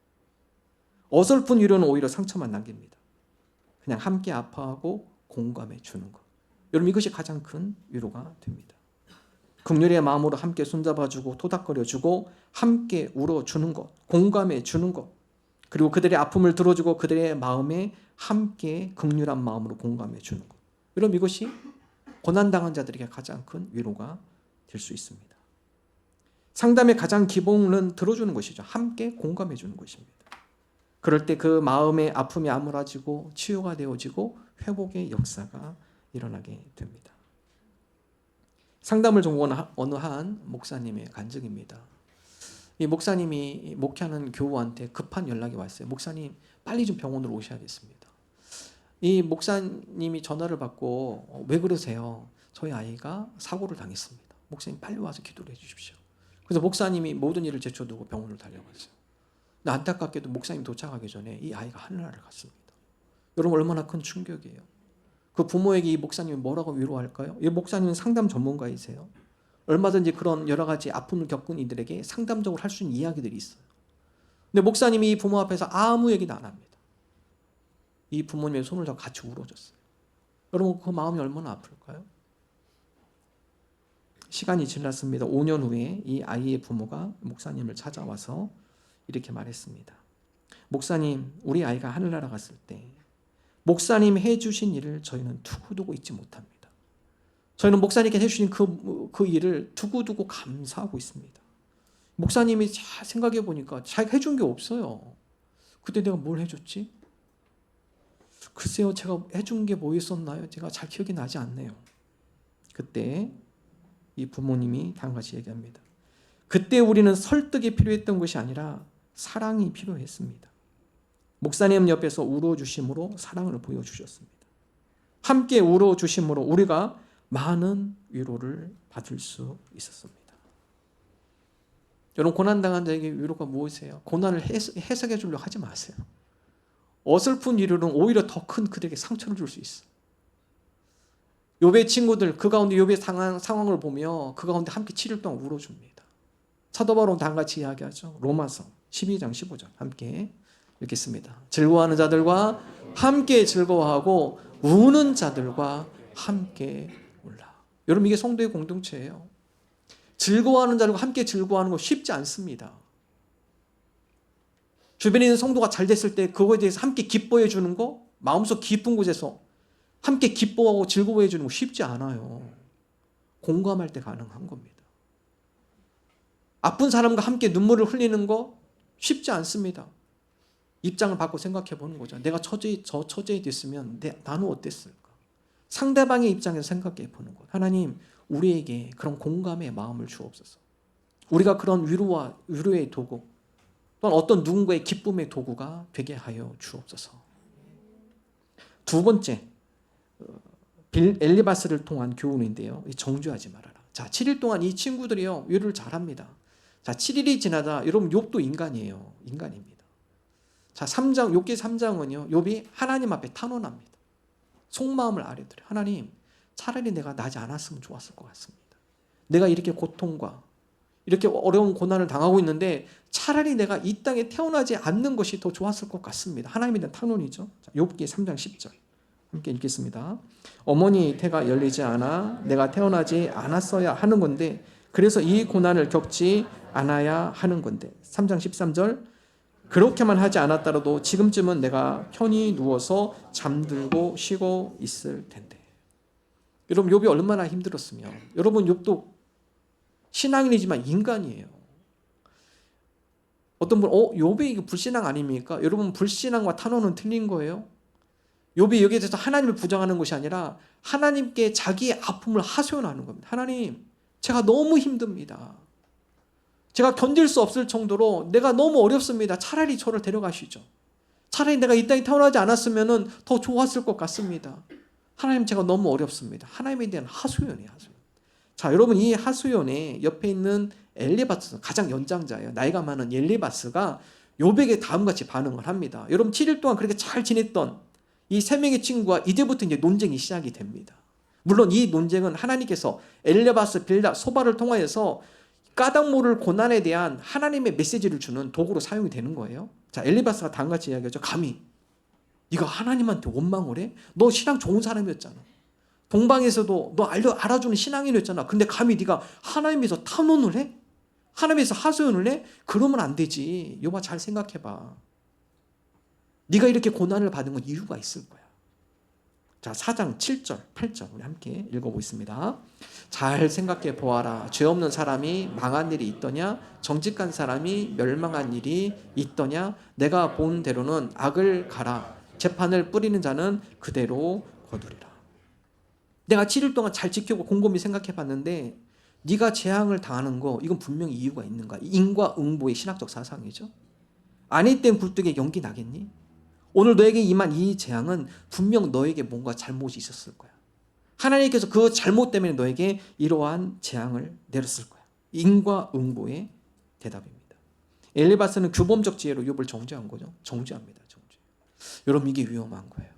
어설픈 위로는 오히려 상처만 남깁니다. 그냥 함께 아파하고 공감해 주는 것. 여러분 이것이 가장 큰 위로가 됩니다. 긍휼의 마음으로 함께 손잡아주고 토닥거려주고 함께 울어주는 것, 공감해 주는 것, 그리고 그들의 아픔을 들어주고 그들의 마음에 함께 긍휼한 마음으로 공감해 주는 것. 여러분 이것이 고난당한 자들에게 가장 큰 위로가 될 수 있습니다. 상담의 가장 기본은 들어주는 것이죠. 함께 공감해 주는 것입니다. 그럴 때 그 마음의 아픔이 아물어지고 치유가 되어지고 회복의 역사가 일어나게 됩니다. 상담을 전공한 어느 한 목사님의 간증입니다. 이 목사님이 목회하는 교우한테 급한 연락이 왔어요. 목사님 빨리 좀 병원으로 오셔야겠습니다. 이 목사님이 전화를 받고 왜 그러세요? 저희 아이가 사고를 당했습니다. 목사님 빨리 와서 기도를 해 주십시오. 그래서 목사님이 모든 일을 제쳐두고 병원을 달려갔어요. 근데 안타깝게도 목사님 도착하기 전에 이 아이가 하늘나라를 갔습니다. 여러분 얼마나 큰 충격이에요. 그 부모에게 이 목사님이 뭐라고 위로할까요? 이 목사님은 상담 전문가이세요. 얼마든지 그런 여러 가지 아픔을 겪은 이들에게 상담적으로 할 수 있는 이야기들이 있어요. 근데 목사님이 이 부모 앞에서 아무 얘기도 안 합니다. 이 부모님의 손을 잡고 같이 울어줬어요. 여러분 그 마음이 얼마나 아플까요? 시간이 지났습니다. 5년 후에 이 아이의 부모가 목사님을 찾아와서 이렇게 말했습니다. 목사님, 우리 아이가 하늘나라 갔을 때 목사님 해주신 일을 저희는 두고두고 잊지 못합니다. 저희는 목사님께 해주신 그 일을 두고두고 감사하고 있습니다. 목사님이 잘 생각해 보니까 자기가 해준 게 없어요. 그때 내가 뭘 해줬지? 글쎄요, 제가 해준 게 뭐였었나요? 제가 잘 기억이 나지 않네요. 그때 이 부모님이 다음 같이 얘기합니다. 그때 우리는 설득이 필요했던 것이 아니라 사랑이 필요했습니다. 목사님 옆에서 울어주심으로 사랑을 보여주셨습니다. 함께 울어주심으로 우리가 많은 위로를 받을 수 있었습니다. 여러분 고난당한 자에게 위로가 무엇이에요? 고난을 해석해 주려고 하지 마세요. 어설픈 위로는 오히려 더 큰 그들에게 상처를 줄 수 있어요. 욥의 친구들 그 가운데 욥의 상황을 보며 그 가운데 함께 7일 동안 울어줍니다. 사도 바울은 다 같이 이야기하죠. 로마서 12장 15절 함께 읽겠습니다. 즐거워하는 자들과 함께 즐거워하고 우는 자들과 함께 울라. 여러분 이게 성도의 공동체예요. 즐거워하는 자들과 함께 즐거워하는 거 쉽지 않습니다. 주변에 있는 성도가 잘 됐을 때 그거에 대해서 함께 기뻐해 주는 거, 마음속 깊은 곳에서 함께 기뻐하고 즐거워해 주는 거 쉽지 않아요. 공감할 때 가능한 겁니다. 아픈 사람과 함께 눈물을 흘리는 거 쉽지 않습니다. 입장을 바꿔 생각해 보는 거죠. 내가 저 처지에 됐으면 나는 어땠을까? 상대방의 입장에서 생각해 보는 것. 하나님, 우리에게 그런 공감의 마음을 주옵소서. 우리가 그런 위로의 도구, 또는 어떤 누군가의 기쁨의 도구가 되게 하여 주옵소서. 두 번째, 엘리바스를 통한 교훈인데요. 정죄하지 말아라. 자, 7일 동안 이 친구들이요 위로를 잘합니다. 자, 7일이 지나다 여러분 욥도 인간이에요. 인간입니다. 자, 욥기 3장은요 욥이 하나님 앞에 탄원합니다. 속마음을 아뢰더래요. 하나님, 차라리 내가 나지 않았으면 좋았을 것 같습니다. 내가 이렇게 고통과 이렇게 어려운 고난을 당하고 있는데 차라리 내가 이 땅에 태어나지 않는 것이 더 좋았을 것 같습니다. 하나님에 대한 탄원이죠. 욥기 3장 10절 함께 읽겠습니다. 어머니 태가 열리지 않아 내가 태어나지 않았어야 하는 건데 그래서 이 고난을 겪지 않아야 하는 건데 3장 13절 그렇게만 하지 않았더라도 지금쯤은 내가 편히 누워서 잠들고 쉬고 있을 텐데. 여러분 욥이 얼마나 힘들었으면 여러분 욥도 신앙인이지만 인간이에요. 어떤 분 욥이 이거 불신앙 아닙니까? 여러분 불신앙과 탄원은 틀린 거예요. 욥이 여기에 대해서 하나님을 부정하는 것이 아니라 하나님께 자기의 아픔을 하소연하는 겁니다. 하나님 제가 너무 힘듭니다. 제가 견딜 수 없을 정도로 내가 너무 어렵습니다. 차라리 저를 데려가시죠. 차라리 내가 이 땅에 태어나지 않았으면 더 좋았을 것 같습니다. 하나님 제가 너무 어렵습니다. 하나님에 대한 하소연이에요. 하소연. 자, 여러분 이 하소연에 옆에 있는 엘리바스 가장 연장자예요. 나이가 많은 엘리바스가 욥에게 다음같이 반응을 합니다. 여러분 7일 동안 그렇게 잘 지냈던 이 세 명의 친구가 이제부터 이제 논쟁이 시작이 됩니다. 물론 이 논쟁은 하나님께서 엘리바스, 빌닷, 소바를 통하여서 까닭 모를 고난에 대한 하나님의 메시지를 주는 도구로 사용이 되는 거예요. 자, 엘리바스가 다음같이 이야기하죠. 감히 네가 하나님한테 원망을 해? 너 신앙 좋은 사람이었잖아. 동방에서도 너 알아주는 신앙인이었잖아. 근데 감히 네가 하나님에서 탄원을 해? 하나님에서 하소연을 해? 그러면 안 되지. 욥아 잘 생각해봐. 네가 이렇게 고난을 받은 건 이유가 있을 거야. 자, 4장 7절, 8절 우리 함께 읽어보겠습니다. 잘 생각해 보아라. 죄 없는 사람이 망한 일이 있더냐? 정직한 사람이 멸망한 일이 있더냐? 내가 본 대로는 악을 가라. 재판을 뿌리는 자는 그대로 거두리라. 내가 7일 동안 잘 지키고 곰곰이 생각해 봤는데 네가 재앙을 당하는 거 이건 분명히 이유가 있는 거야. 인과응보의 신학적 사상이죠. 아니 땐 굴뚝에 연기 나겠니? 오늘 너에게 임한 이 재앙은 분명 너에게 뭔가 잘못이 있었을 거야. 하나님께서 그 잘못 때문에 너에게 이러한 재앙을 내렸을 거야. 인과응보의 대답입니다. 엘리바스는 규범적 지혜로 욥을 정죄한 거죠. 정죄합니다. 정죄. 여러분 이게 위험한 거예요.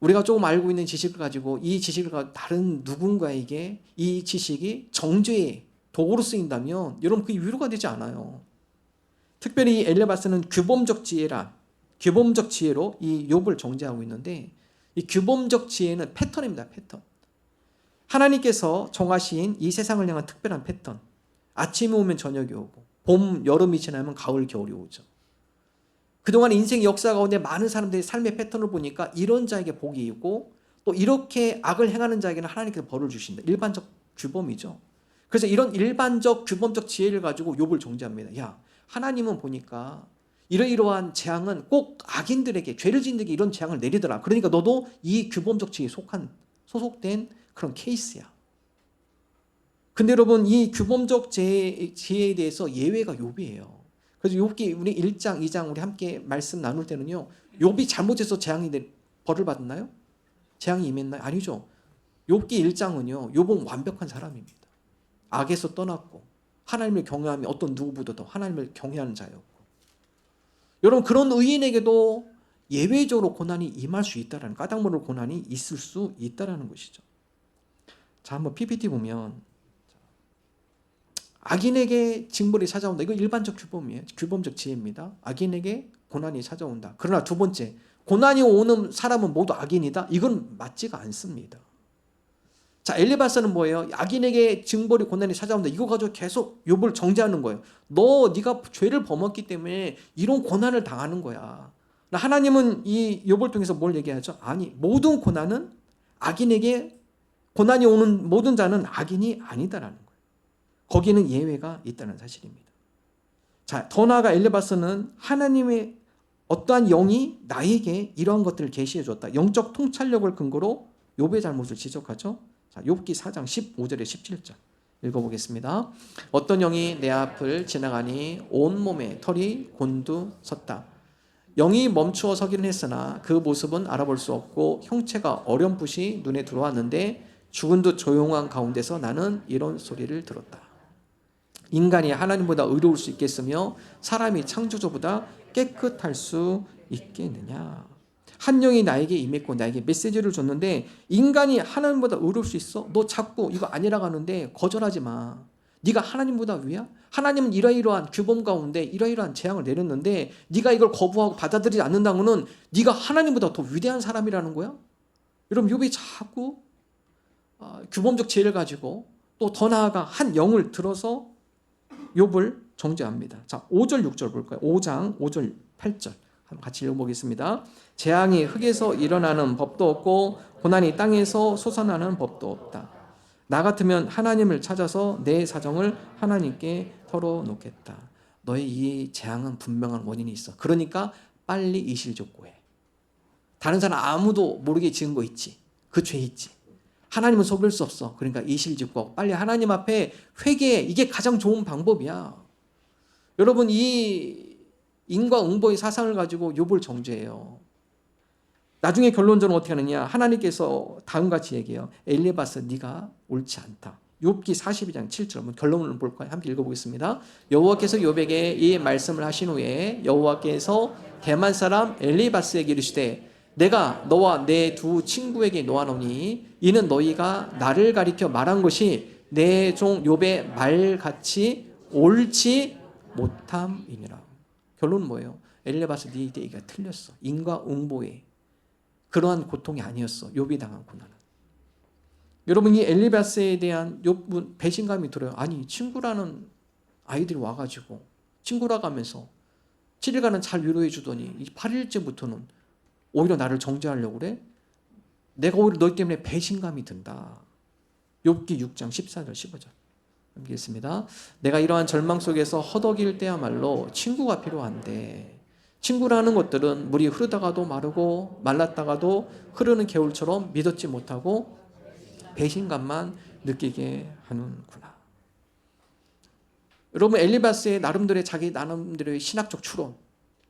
우리가 조금 알고 있는 지식을 가지고 이 지식을 가지고 다른 누군가에게 이 지식이 정죄의 도구로 쓰인다면 여러분 그게 위로가 되지 않아요. 특별히 엘리바스는 규범적 지혜로 이 욥을 정죄하고 있는데 이 규범적 지혜는 패턴입니다. 패턴. 하나님께서 정하신 이 세상을 향한 특별한 패턴. 아침이 오면 저녁이 오고 봄, 여름이 지나면 가을, 겨울이 오죠. 그동안 인생 역사 가운데 많은 사람들의 삶의 패턴을 보니까 이런 자에게 복이 있고 또 이렇게 악을 행하는 자에게는 하나님께서 벌을 주신다. 일반적 규범이죠. 그래서 이런 일반적 규범적 지혜를 가지고 욥을 정죄합니다. 야, 하나님은 보니까 이러이러한 재앙은 꼭 악인들에게 죄를 지은 데게 이런 재앙을 내리더라. 그러니까 너도 이 규범적 지혜에 소속된 그런 케이스야. 근데 여러분 이 규범적 지혜에 대해서 예외가 욥이에요. 그래서 욥기 우리 1장, 2장 우리 함께 말씀 나눌 때는요. 욥이 잘못해서 재앙이 벌을 받았나요? 재앙이 임했나요? 아니죠. 욥기 1장은요. 욥은 완벽한 사람입니다. 악에서 떠났고 하나님을 경외하며 어떤 누구보다도 하나님을 경외하는 자였고 여러분 그런 의인에게도 예외적으로 고난이 임할 수 있다라는 까닭 모를 고난이 있을 수 있다라는 것이죠. 자, 한번 PPT 보면 악인에게 징벌이 찾아온다. 이거 일반적 규범이에요. 규범적 지혜입니다. 악인에게 고난이 찾아온다. 그러나 두 번째, 고난이 오는 사람은 모두 악인이다. 이건 맞지가 않습니다. 자, 엘리바스는 뭐예요? 악인에게 징벌이 고난이 찾아온다. 이거 가지고 계속 욥을 정죄하는 거예요. 네가 죄를 범했기 때문에 이런 고난을 당하는 거야. 하나님은 이 욥을 통해서 뭘 얘기하죠? 아니, 모든 고난은 악인에게 고난이 오는 모든 자는 악인이 아니다라는 거예요. 거기는 예외가 있다는 사실입니다. 자, 더 나아가 엘리바스는 하나님의 어떠한 영이 나에게 이러한 것들을 계시해 줬다. 영적 통찰력을 근거로 욥의 잘못을 지적하죠. 자, 욥기 4장 15절에 17절 읽어보겠습니다. 어떤 영이 내 앞을 지나가니 온몸에 털이 곤두섰다. 영이 멈추어 서기는 했으나 그 모습은 알아볼 수 없고 형체가 어렴풋이 눈에 들어왔는데 죽은 듯 조용한 가운데서 나는 이런 소리를 들었다. 인간이 하나님보다 의로울 수 있겠으며 사람이 창조주보다 깨끗할 수 있겠느냐. 한 영이 나에게 임했고 나에게 메시지를 줬는데 인간이 하나님보다 의로울 수 있어? 너 자꾸 이거 아니라고 하는데 거절하지 마. 네가 하나님보다 위야? 하나님은 이러이러한 규범 가운데 이러이러한 재앙을 내렸는데 네가 이걸 거부하고 받아들이지 않는다고는 네가 하나님보다 더 위대한 사람이라는 거야? 여러분 욥이 자꾸 규범적 지혜를 가지고 또 더 나아가 한 영을 들어서 욥을 정죄합니다. 자, 5절 6절 볼까요? 5장 5절 8절 한번 같이 읽어보겠습니다. 재앙이 흙에서 일어나는 법도 없고 고난이 땅에서 솟아나는 법도 없다. 나 같으면 하나님을 찾아서 내 사정을 하나님께 털어놓겠다. 너의 이 재앙은 분명한 원인이 있어. 그러니까 빨리 이실족고해. 다른 사람 아무도 모르게 지은 거 있지. 그 죄 있지. 하나님은 속일 수 없어. 그러니까 이실직고 빨리 하나님 앞에 회개해. 이게 가장 좋은 방법이야. 여러분 이 인과응보의 사상을 가지고 욥을 정죄해요. 나중에 결론적으로 어떻게 하느냐. 하나님께서 다음같이 얘기해요. 엘리바스 네가 옳지 않다. 욥기 42장 7절 결론을 볼까요? 함께 읽어보겠습니다. 여호와께서 욥에게 이 말씀을 하신 후에 여호와께서 대만 사람 엘리바스에게 이르시되 내가 너와 내 두 친구에게 놓아놓으니 이는 너희가 나를 가리켜 말한 것이 내 종 욥의 말같이 옳지 못함이니라. 결론은 뭐예요? 엘리바스 네 얘기가 틀렸어. 인과응보에 그러한 고통이 아니었어. 욥이 당한 고난은. 여러분 이 엘리바스에 대한 욥은 배신감이 들어요. 아니 친구라는 아이들이 와가지고 친구라고 하면서 7일간은 잘 위로해 주더니 8일째부터는 오히려 나를 정죄하려고 그래? 내가 오히려 너 때문에 배신감이 든다. 욥기 6장 14절 15절 읽겠습니다. 내가 이러한 절망 속에서 허덕일 때야말로 친구가 필요한데 친구라는 것들은 물이 흐르다가도 마르고 말랐다가도 흐르는 개울처럼 믿었지 못하고 배신감만 느끼게 하는구나. 여러분 엘리바스의 나름대로의 자기 나름대로의 신학적 추론,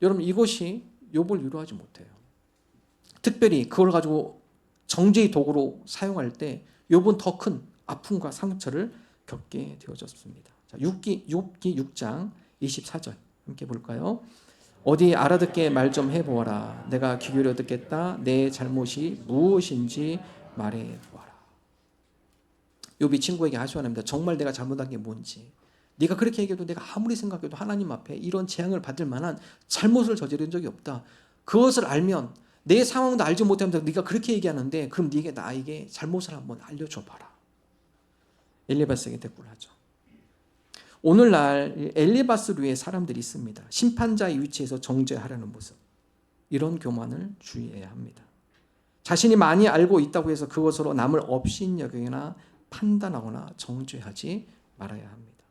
여러분 이것이 욥을 위로하지 못해요. 특별히 그걸 가지고 정죄의 도구로 사용할 때 욥은 더 큰 아픔과 상처를 겪게 되어졌습니다. 자, 욥기 6장 24절 함께 볼까요? 어디 알아듣게 말 좀 해보아라. 내가 귀 기울여 듣겠다. 내 잘못이 무엇인지 말해보아라. 욥이 친구에게 하소연합니다. 정말 내가 잘못한 게 뭔지. 네가 그렇게 얘기해도 내가 아무리 생각해도 하나님 앞에 이런 재앙을 받을 만한 잘못을 저지른 적이 없다. 그것을 알면 내 상황도 알지 못하면서 네가 그렇게 얘기하는데 그럼 네가 나에게 잘못을 한번 알려줘 봐라. 엘리바스에게 대꾸를 하죠. 오늘날 엘리바스류의 사람들이 있습니다. 심판자의 위치에서 정죄하려는 모습. 이런 교만을 주의해야 합니다. 자신이 많이 알고 있다고 해서 그것으로 남을 업신여기거나 판단하거나 정죄하지 말아야 합니다.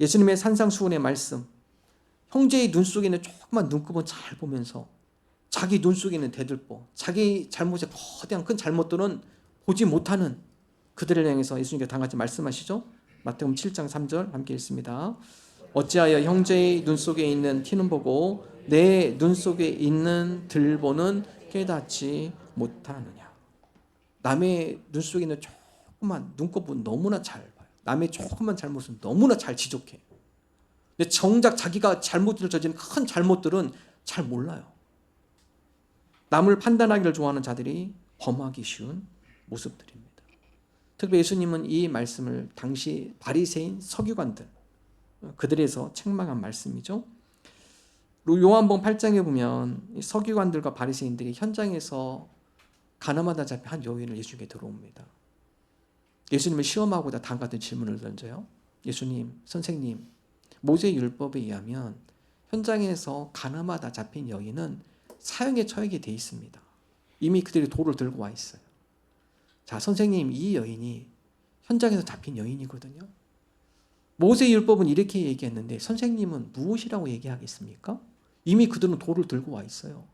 예수님의 산상수훈의 말씀, 형제의 눈 속에 있는 조그만 눈곱은 잘 보면서 자기 눈 속에 있는 대들보, 자기 잘못에 거대한 큰 잘못들은 보지 못하는 그들을 향해서 예수님께서 당같이 말씀하시죠. 마태복음 7장 3절 함께 읽습니다. 어찌하여 형제의 눈 속에 있는 티는 보고 내 눈 속에 있는 들보는 깨닫지 못하느냐. 남의 눈 속에 있는 조그만 눈곱은 너무나 잘 봐요. 남의 조그만 잘못은 너무나 잘 지적해요. 근데 정작 자기가 잘못을 저지른 큰 잘못들은 잘 몰라요. 남을 판단하기를 좋아하는 자들이 범하기 쉬운 모습들입니다. 특히 예수님은 이 말씀을 당시 바리새인 서기관들 그들에서 책망한 말씀이죠. 요한복음 8장에 보면 서기관들과 바리새인들이 현장에서 가늠하다 잡힌 한 여인을 예수님께 들어옵니다. 예수님을 시험하고자 당 같은 질문을 던져요. 예수님, 선생님, 모세 율법에 의하면 현장에서 가늠하다 잡힌 여인은 사형에 처하게 돼 있습니다. 이미 그들이 돌을 들고 와 있어요. 자, 선생님, 이 여인이 현장에서 잡힌 여인이거든요. 모세 율법은 이렇게 얘기했는데 선생님은 무엇이라고 얘기하겠습니까? 이미 그들은 돌을 들고 와 있어요.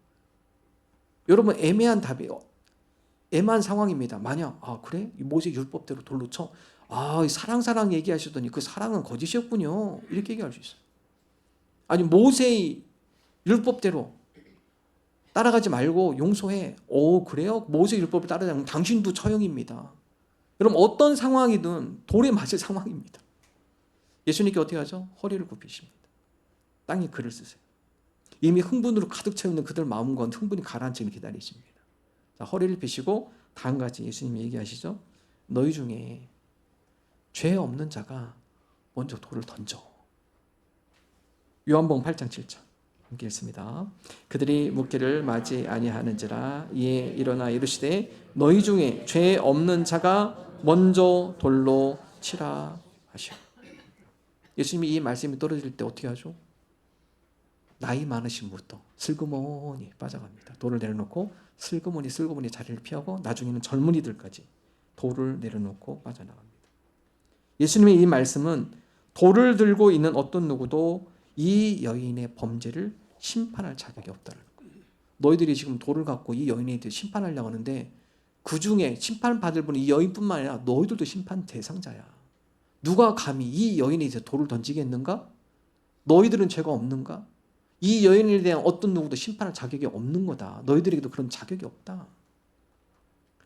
여러분 애매한 답이 애매한 상황입니다. 만약 그래? 모세 율법대로 돌로 쳐. 사랑 얘기하시더니 그 사랑은 거짓이었군요. 이렇게 얘기할 수 있어요. 아니 모세의 율법대로 따라가지 말고 용서해. 그래요? 모세 율법을 따르자면 당신도 처형입니다. 여러분 어떤 상황이든 돌에 맞을 상황입니다. 예수님께 어떻게 하죠? 허리를 굽히십니다. 땅에 글을 쓰세요. 이미 흥분으로 가득 채워 있는 그들 마음과 흥분이 가라앉히는 기다리십니다. 자, 허리를 펴시고 다음 가지 예수님이 얘기하시죠. 너희 중에 죄 없는 자가 먼저 돌을 던져. 요한복음 8장 7절 함께 읽습니다. 그들이 묻기를 맞이 아니하는지라 이에 일어나 이르시되 너희 중에 죄 없는 자가 먼저 돌로 치라 하시오. 예수님이 이 말씀이 떨어질 때 어떻게 하죠? 나이 많으신 분부터 슬그머니 빠져갑니다. 돌을 내려놓고 슬그머니 자리를 피하고 나중에는 젊은이들까지 돌을 내려놓고 빠져나갑니다. 예수님의 이 말씀은 돌을 들고 있는 어떤 누구도 이 여인의 범죄를 심판할 자격이 없다는 거예요. 너희들이 지금 돌을 갖고 이 여인에 대해 심판하려고 하는데 그 중에 심판받을 분은 이 여인뿐만 아니라 너희들도 심판 대상자야. 누가 감히 이 여인에 대해 돌을 던지겠는가? 너희들은 죄가 없는가? 이 여인에 대한 어떤 누구도 심판할 자격이 없는 거다. 너희들에게도 그런 자격이 없다.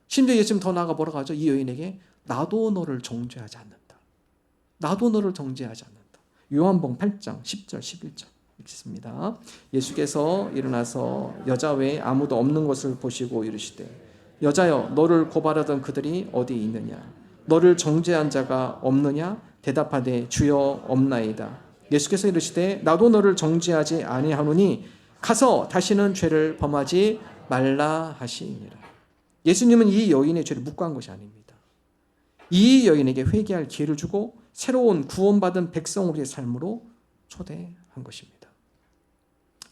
심지어 예수님 더 나아가 뭐라고 하죠? 이 여인에게 나도 너를 정죄하지 않는다. 나도 너를 정죄하지 않는다. 요한복음 8장 10절 11절 읽습니다. 예수께서 일어나서 여자 외에 아무도 없는 것을 보시고 이르시되 여자여 너를 고발하던 그들이 어디 있느냐? 너를 정죄한 자가 없느냐? 대답하되 주여 없나이다. 예수께서 이르시되 나도 너를 정죄하지 아니하노니 가서 다시는 죄를 범하지 말라 하시니라. 예수님은 이 여인의 죄를 묵과한 것이 아닙니다. 이 여인에게 회개할 기회를 주고 새로운 구원받은 백성으로의 삶으로 초대한 것입니다.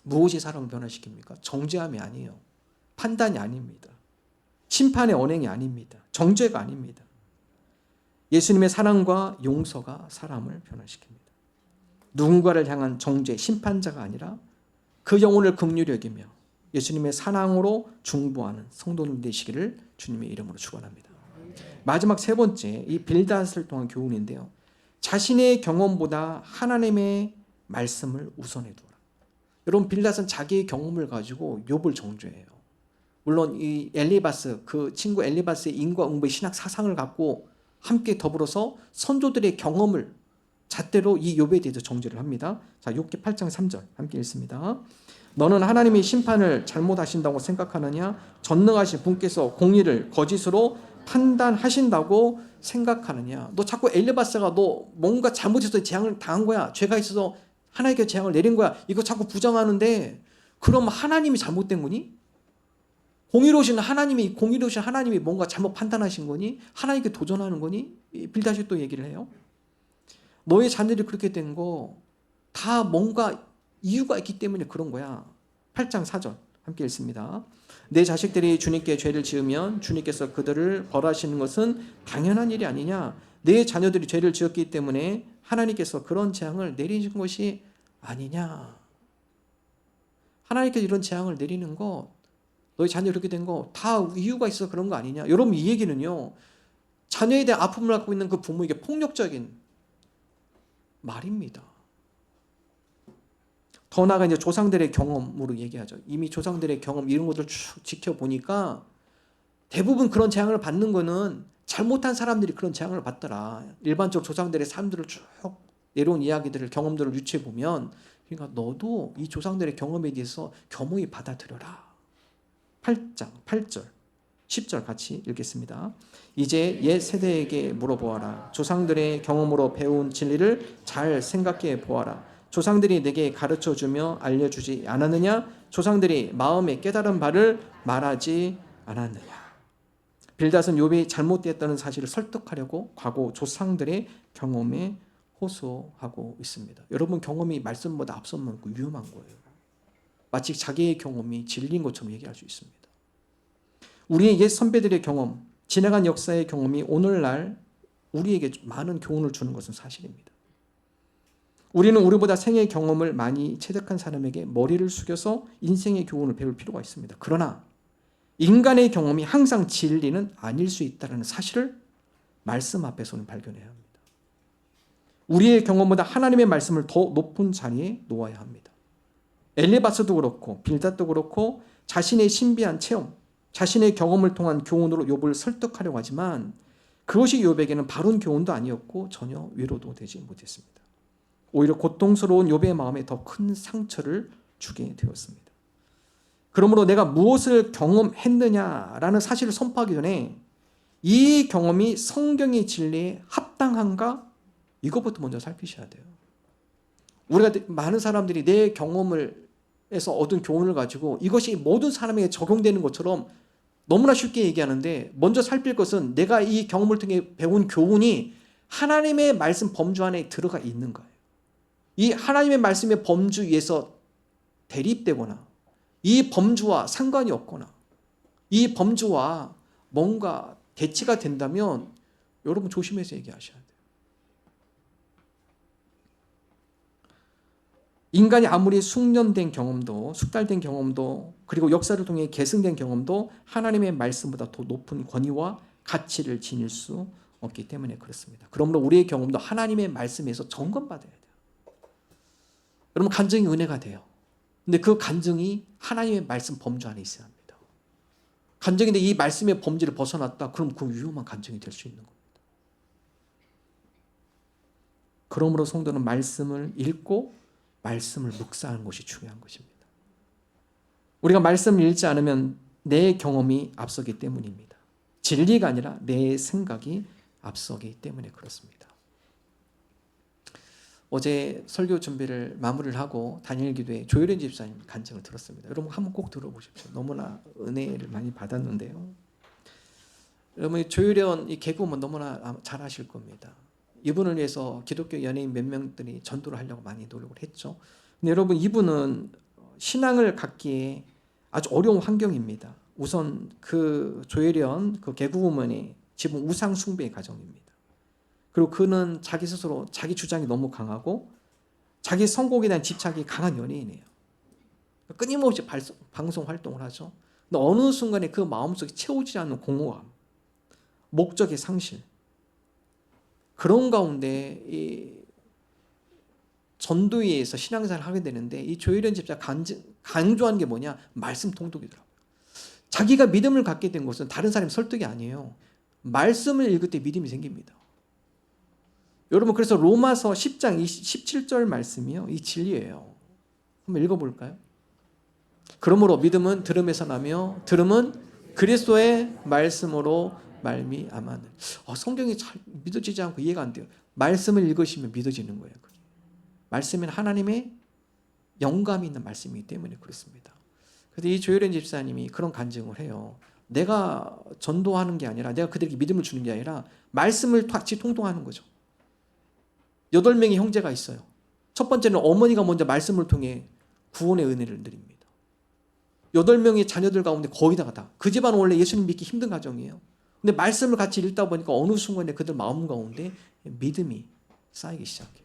무엇이 사람을 변화시킵니까? 정죄함이 아니에요. 판단이 아닙니다. 심판의 언행이 아닙니다. 정죄가 아닙니다. 예수님의 사랑과 용서가 사람을 변화시킵니다. 누군가를 향한 정죄, 심판자가 아니라 그 영혼을 긍휼히 여기며 예수님의 사랑으로 중보하는 성도님 되시기를 주님의 이름으로 축원합니다. 마지막 세 번째, 이 빌닷을 통한 교훈인데요. 자신의 경험보다 하나님의 말씀을 우선해 두어라. 여러분, 빌닷은 자기의 경험을 가지고 욥을 정죄해요. 물론 이 엘리바스, 그 친구 엘리바스의 인과응보의 신학 사상을 갖고 함께 더불어서 선조들의 경험을 잣대로 이 욥에 대해서 정죄를 합니다. 자, 욥기 8장 3절 함께 읽습니다. 너는 하나님이 심판을 잘못하신다고 생각하느냐? 전능하신 분께서 공의를 거짓으로 판단하신다고 생각하느냐? 너 자꾸 엘리바스가 너 뭔가 잘못해서 재앙을 당한 거야. 죄가 있어서 하나님께 재앙을 내린 거야. 이거 자꾸 부정하는데 그럼 하나님이 잘못된 거니? 공의로우신 하나님이 뭔가 잘못 판단하신 거니? 하나님께 도전하는 거니? 빌닷이 또 얘기를 해요. 너의 자녀들이 그렇게 된 거 다 뭔가 이유가 있기 때문에 그런 거야. 8장 4절 함께 읽습니다. 내 자식들이 주님께 죄를 지으면 주님께서 그들을 벌하시는 것은 당연한 일이 아니냐? 내 자녀들이 죄를 지었기 때문에 하나님께서 그런 재앙을 내리신 것이 아니냐? 하나님께서 이런 재앙을 내리는 거, 너희 자녀 그렇게 된 거 다 이유가 있어서 그런 거 아니냐? 여러분, 이 얘기는요, 자녀에 대한 아픔을 갖고 있는 그 부모에게 폭력적인 말입니다. 더 나아가 이제 조상들의 경험으로 얘기하죠. 이미 조상들의 경험 이런 것들 쭉 지켜보니까 대부분 그런 재앙을 받는 거는 잘못한 사람들이 그런 재앙을 받더라. 일반적으로 조상들의 삶들을 쭉 내려온 이야기들을, 경험들을 유추해 보면, 그러니까 너도 이 조상들의 경험에 대해서 겸허히 받아들여라. 8장 8절 10절 같이 읽겠습니다. 이제 옛 세대에게 물어보아라. 조상들의 경험으로 배운 진리를 잘 생각해 보아라. 조상들이 내게 가르쳐주며 알려주지 않았느냐? 조상들이 마음에 깨달은 바를 말하지 않았느냐? 빌닷은 욥이 잘못되었다는 사실을 설득하려고 과거 조상들의 경험에 호소하고 있습니다. 여러분, 경험이 말씀보다 앞서면 위험한 거예요. 마치 자기의 경험이 진리인 것처럼 얘기할 수 있습니다. 우리의 옛 선배들의 경험, 지나간 역사의 경험이 오늘날 우리에게 많은 교훈을 주는 것은 사실입니다. 우리는 우리보다 생애의 경험을 많이 체득한 사람에게 머리를 숙여서 인생의 교훈을 배울 필요가 있습니다. 그러나 인간의 경험이 항상 진리는 아닐 수 있다는 사실을 말씀 앞에서는 발견해야 합니다. 우리의 경험보다 하나님의 말씀을 더 높은 자리에 놓아야 합니다. 엘리바스도 그렇고 빌닷도 그렇고 자신의 신비한 체험, 자신의 경험을 통한 교훈으로 욥을 설득하려고 하지만 그것이 욥에게는 바른 교훈도 아니었고 전혀 위로도 되지 못했습니다. 오히려 고통스러운 욥의 마음에 더 큰 상처를 주게 되었습니다. 그러므로 내가 무엇을 경험했느냐라는 사실을 선포하기 전에 이 경험이 성경의 진리에 합당한가? 이것부터 먼저 살피셔야 돼요. 우리가 많은 사람들이 내 경험을 해서 얻은 교훈을 가지고 이것이 모든 사람에게 적용되는 것처럼 너무나 쉽게 얘기하는데, 먼저 살필 것은 내가 이 경험을 통해 배운 교훈이 하나님의 말씀 범주 안에 들어가 있는 거예요. 이 하나님의 말씀의 범주 위에서 대립되거나 이 범주와 상관이 없거나 이 범주와 뭔가 대치가 된다면 여러분 조심해서 얘기하셔야 돼요. 인간이 아무리 숙련된 경험도, 숙달된 경험도, 그리고 역사를 통해 계승된 경험도 하나님의 말씀보다 더 높은 권위와 가치를 지닐 수 없기 때문에 그렇습니다. 그러므로 우리의 경험도 하나님의 말씀에서 점검받아야 돼요. 여러분, 간증이 은혜가 돼요. 근데 그 간증이 하나님의 말씀 범주 안에 있어야 합니다. 간증인데 이 말씀의 범주를 벗어났다, 그럼 그 위험한 간증이 될 수 있는 겁니다. 그러므로 성도는 말씀을 읽고 말씀을 묵상하는 것이 중요한 것입니다. 우리가 말씀을 읽지 않으면 내 경험이 앞서기 때문입니다. 진리가 아니라 내 생각이 앞서기 때문에 그렇습니다. 어제 설교 준비를 마무리를 하고 다니엘 기도회 조혜련 집사님 간증을 들었습니다. 여러분 한번 꼭 들어보십시오. 너무나 은혜를 많이 받았는데요. 여러분 조혜련 이 개그우먼 너무나 잘 아실 겁니다. 이분을 위해서 기독교 연예인 몇 명들이 전도를 하려고 많이 노력을 했죠. 근데 여러분 이분은 신앙을 갖기에 아주 어려운 환경입니다. 우선 그 조혜련 그 개그우먼이 집은 우상 숭배의 가정입니다. 그리고 그는 자기 스스로 자기 주장이 너무 강하고 자기 성공에 대한 집착이 강한 연예인이에요. 끊임없이 방송 활동을 하죠. 근데 어느 순간에 그 마음속에 채우지 않는 공허함, 목적의 상실, 그런 가운데 이 전도에 의해서 신앙생활을 하게 되는데, 이 조혜련 집사 강조하는 게 뭐냐? 말씀 통독이더라고요. 자기가 믿음을 갖게 된 것은 다른 사람의 설득이 아니에요. 말씀을 읽을 때 믿음이 생깁니다. 여러분, 그래서 로마서 10장 17절 말씀이요, 이 진리예요. 한번 읽어볼까요? 그러므로 믿음은 들음에서 나며 들음은 그리스도의 말씀으로 말미암아는. 성경이 잘 믿어지지 않고 이해가 안 돼요. 말씀을 읽으시면 믿어지는 거예요. 말씀은 하나님의 영감이 있는 말씀이기 때문에 그렇습니다. 그래서 이 조혜련 집사님이 그런 간증을 해요. 내가 전도하는 게 아니라, 내가 그들에게 믿음을 주는 게 아니라 말씀을 같이 통독하는 거죠. 8명의 형제가 있어요. 첫 번째는 어머니가 먼저 말씀을 통해 구원의 은혜를 드립니다. 8명의 자녀들 가운데 거의 다 그 집안은 원래 예수님 믿기 힘든 가정이에요. 근데 말씀을 같이 읽다 보니까 어느 순간에 그들 마음 가운데 믿음이 쌓이기 시작해요.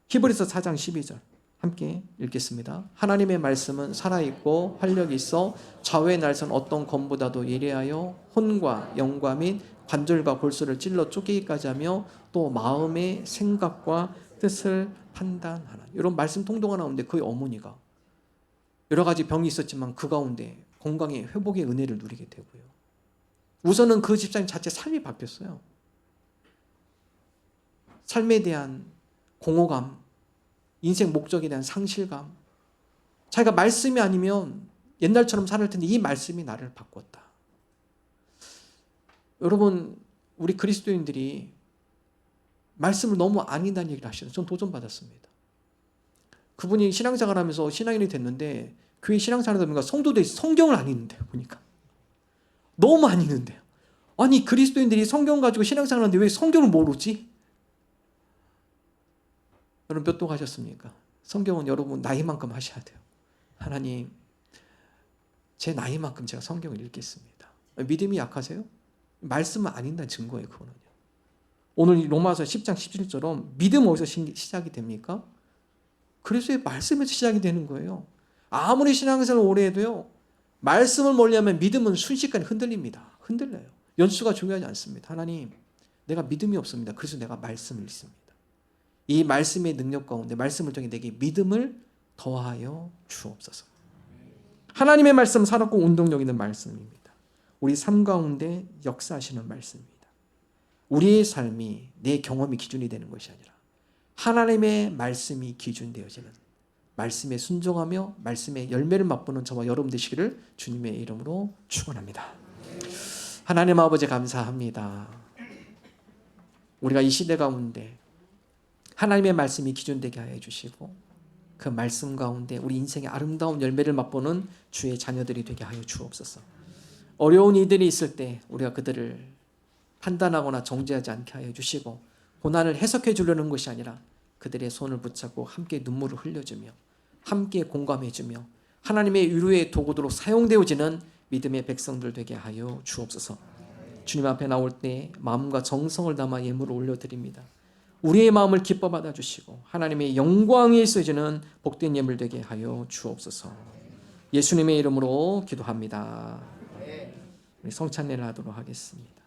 히브리서 4장 12절 함께 읽겠습니다. 하나님의 말씀은 살아있고 활력이 있어 좌우의 날선 어떤 검보다도 예리하여 혼과 영과 및 관절과 골수를 찔러 쪼개기까지 하며 또 마음의 생각과 뜻을 판단하나. 이런 말씀 통독하나 가운데 그의 어머니가 여러 가지 병이 있었지만 그 가운데 건강의 회복의 은혜를 누리게 되고요. 우선은 그 집사님 자체 삶이 바뀌었어요. 삶에 대한 공허감, 인생 목적에 대한 상실감, 자기가 말씀이 아니면 옛날처럼 살을 텐데 이 말씀이 나를 바꿨다. 여러분, 우리 그리스도인들이 말씀을 너무 아니다는 얘기를 하시는, 전 도전받았습니다. 그분이 신앙생활 하면서 신앙인이 됐는데 교회 신앙생활하다 보니까 성도들이 성경을 안 읽는데요. 보니까 너무 안 읽는데요. 아니, 그리스도인들이 성경 가지고 신앙생활 하는데 왜 성경을 모르지? 여러분 몇 도 가셨습니까? 성경은 여러분 나이만큼 하셔야 돼요. 하나님, 제 나이만큼 제가 성경을 읽겠습니다. 믿음이 약하세요? 말씀은 안 읽는다는 증거예요. 그거는요. 오늘 로마서 10장 17절처럼 믿음 어디서 시작이 됩니까? 그리스도의 말씀에서 시작이 되는 거예요. 아무리 신앙생활을 오래 해도요, 말씀을 멀리하면 믿음은 순식간에 흔들립니다. 흔들려요. 연수가 중요하지 않습니다. 하나님, 내가 믿음이 없습니다. 그래서 내가 말씀을 읽습니다. 이 말씀의 능력 가운데 말씀을 통해 내게 믿음을 더하여 주옵소서. 하나님의 말씀, 살았고 운동력 있는 말씀입니다. 우리 삶 가운데 역사하시는 말씀입니다. 우리의 삶이 내 경험이 기준이 되는 것이 아니라 하나님의 말씀이 기준되어지는, 말씀에 순종하며 말씀의 열매를 맛보는 저와 여러분 되시기를 주님의 이름으로 축원합니다. 하나님 아버지 감사합니다. 우리가 이 시대 가운데 하나님의 말씀이 기준되게 하여 주시고 그 말씀 가운데 우리 인생의 아름다운 열매를 맛보는 주의 자녀들이 되게 하여 주옵소서. 어려운 이들이 있을 때 우리가 그들을 판단하거나 정죄하지 않게 하여 주시고 고난을 해석해 주려는 것이 아니라 그들의 손을 붙잡고 함께 눈물을 흘려주며 함께 공감해 주며 하나님의 위로의 도구로 사용되어지는 믿음의 백성들 되게 하여 주옵소서. 주님 앞에 나올 때 마음과 정성을 담아 예물을 올려드립니다. 우리의 마음을 기뻐 받아주시고 하나님의 영광이 있어지는 복된 예물 되게 하여 주옵소서. 예수님의 이름으로 기도합니다. 우리 성찬례를 하도록 하겠습니다.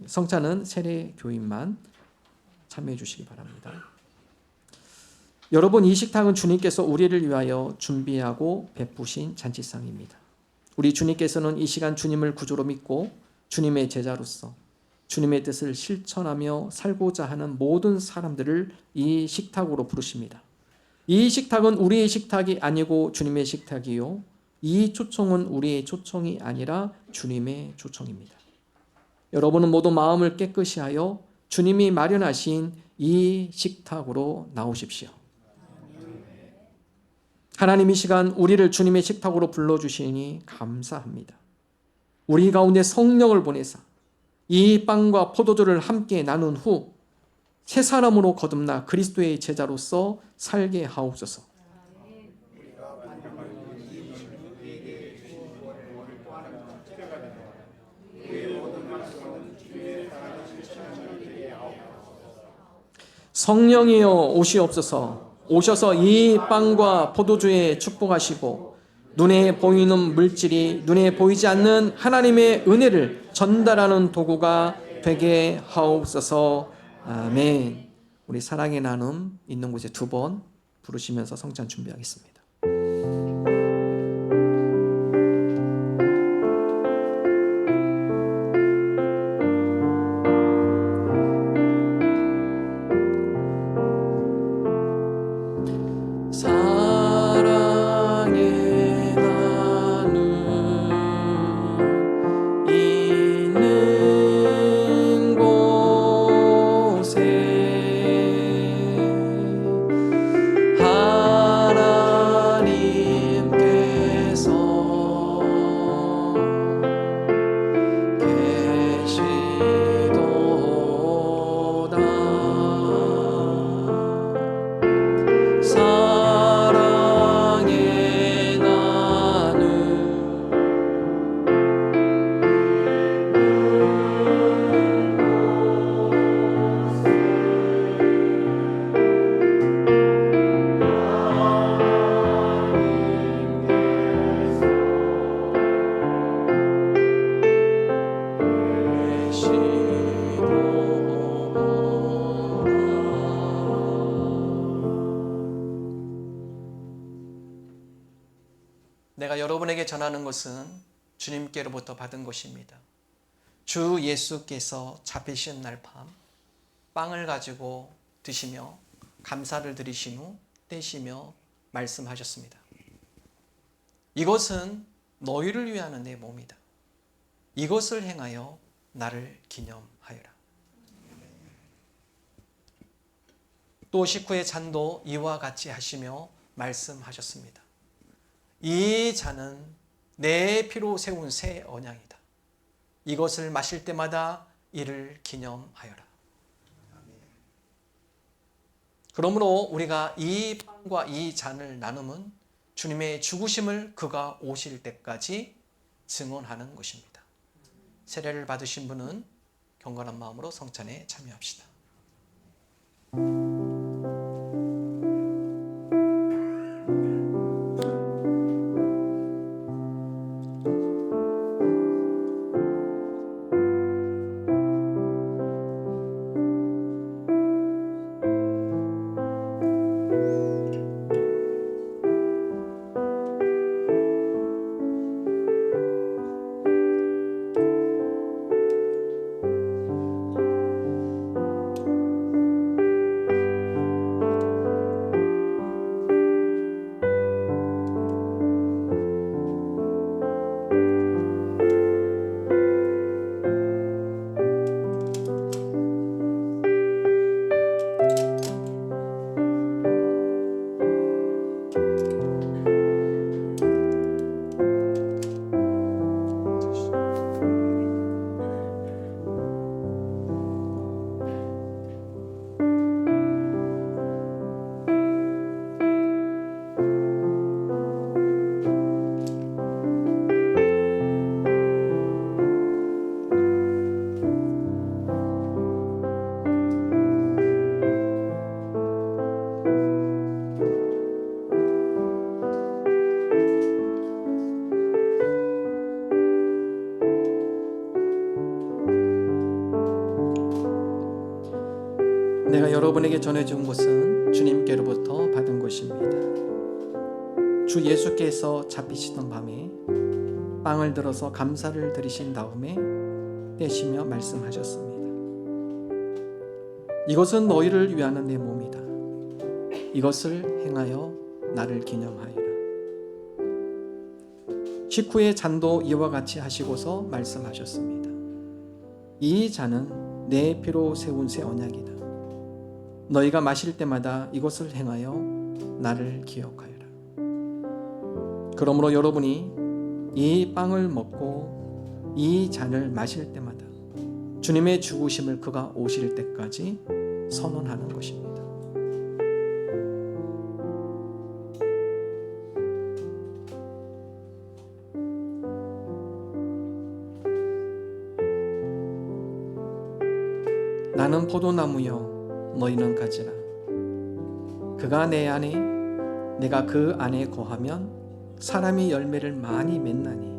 성찬은 세례 교인만 참여해 주시기 바랍니다. 여러분, 이 식탁은 주님께서 우리를 위하여 준비하고 베푸신 잔치상입니다. 우리 주님께서는 이 시간 주님을 구주로 믿고 주님의 제자로서 주님의 뜻을 실천하며 살고자 하는 모든 사람들을 이 식탁으로 부르십니다. 이 식탁은 우리의 식탁이 아니고 주님의 식탁이요, 이 초청은 우리의 초청이 아니라 주님의 초청입니다. 여러분은 모두 마음을 깨끗이 하여 주님이 마련하신 이 식탁으로 나오십시오. 하나님, 이 시간 우리를 주님의 식탁으로 불러주시니 감사합니다. 우리 가운데 성령을 보내사 이 빵과 포도주를 함께 나눈 후 새 사람으로 거듭나 그리스도의 제자로서 살게 하옵소서. 성령이여 오시옵소서. 오셔서 이 빵과 포도주에 축복하시고 눈에 보이는 물질이 눈에 보이지 않는 하나님의 은혜를 전달하는 도구가 되게 하옵소서. 아멘. 우리 사랑의 나눔 있는 곳에 2번 부르시면서 성찬 준비하겠습니다. 내가 여러분에게 전하는 것은 주님께로부터 받은 것입니다. 주 예수께서 잡히신 날 밤 빵을 가지고 드시며 감사를 드리신 후 떼시며 말씀하셨습니다. 이것은 너희를 위하는 내 몸이다. 이것을 행하여 나를 기념하여라. 또 식후의 잔도 이와 같이 하시며 말씀하셨습니다. 이 잔은 내 피로 세운 새 언약이다. 이것을 마실 때마다 이를 기념하여라. 그러므로 우리가 이 빵과 이 잔을 나누면 주님의 죽으심을 그가 오실 때까지 증언하는 것입니다. 세례를 받으신 분은 경건한 마음으로 성찬에 참여합시다. 내가 여러분에게 전해준 것은 주님께로부터 받은 것입니다. 주 예수께서 잡히시던 밤에 빵을 들어서 감사를 드리신 다음에 떼시며 말씀하셨습니다. 이것은 너희를 위하는 내 몸이다. 이것을 행하여 나를 기념하여라. 식후에 잔도 이와 같이 하시고서 말씀하셨습니다. 이 잔은 내 피로 세운 새 언약이다. 너희가 마실 때마다 이것을 행하여 나를 기억하여라. 그러므로 여러분이 이 빵을 먹고 이 잔을 마실 때마다 주님의 죽으심을 그가 오실 때까지 선언하는 것입니다. 나는 포도나무여 너희는 가지라. 그가 내 안에 내가 그 안에 거하면 사람이 열매를 많이 맺나니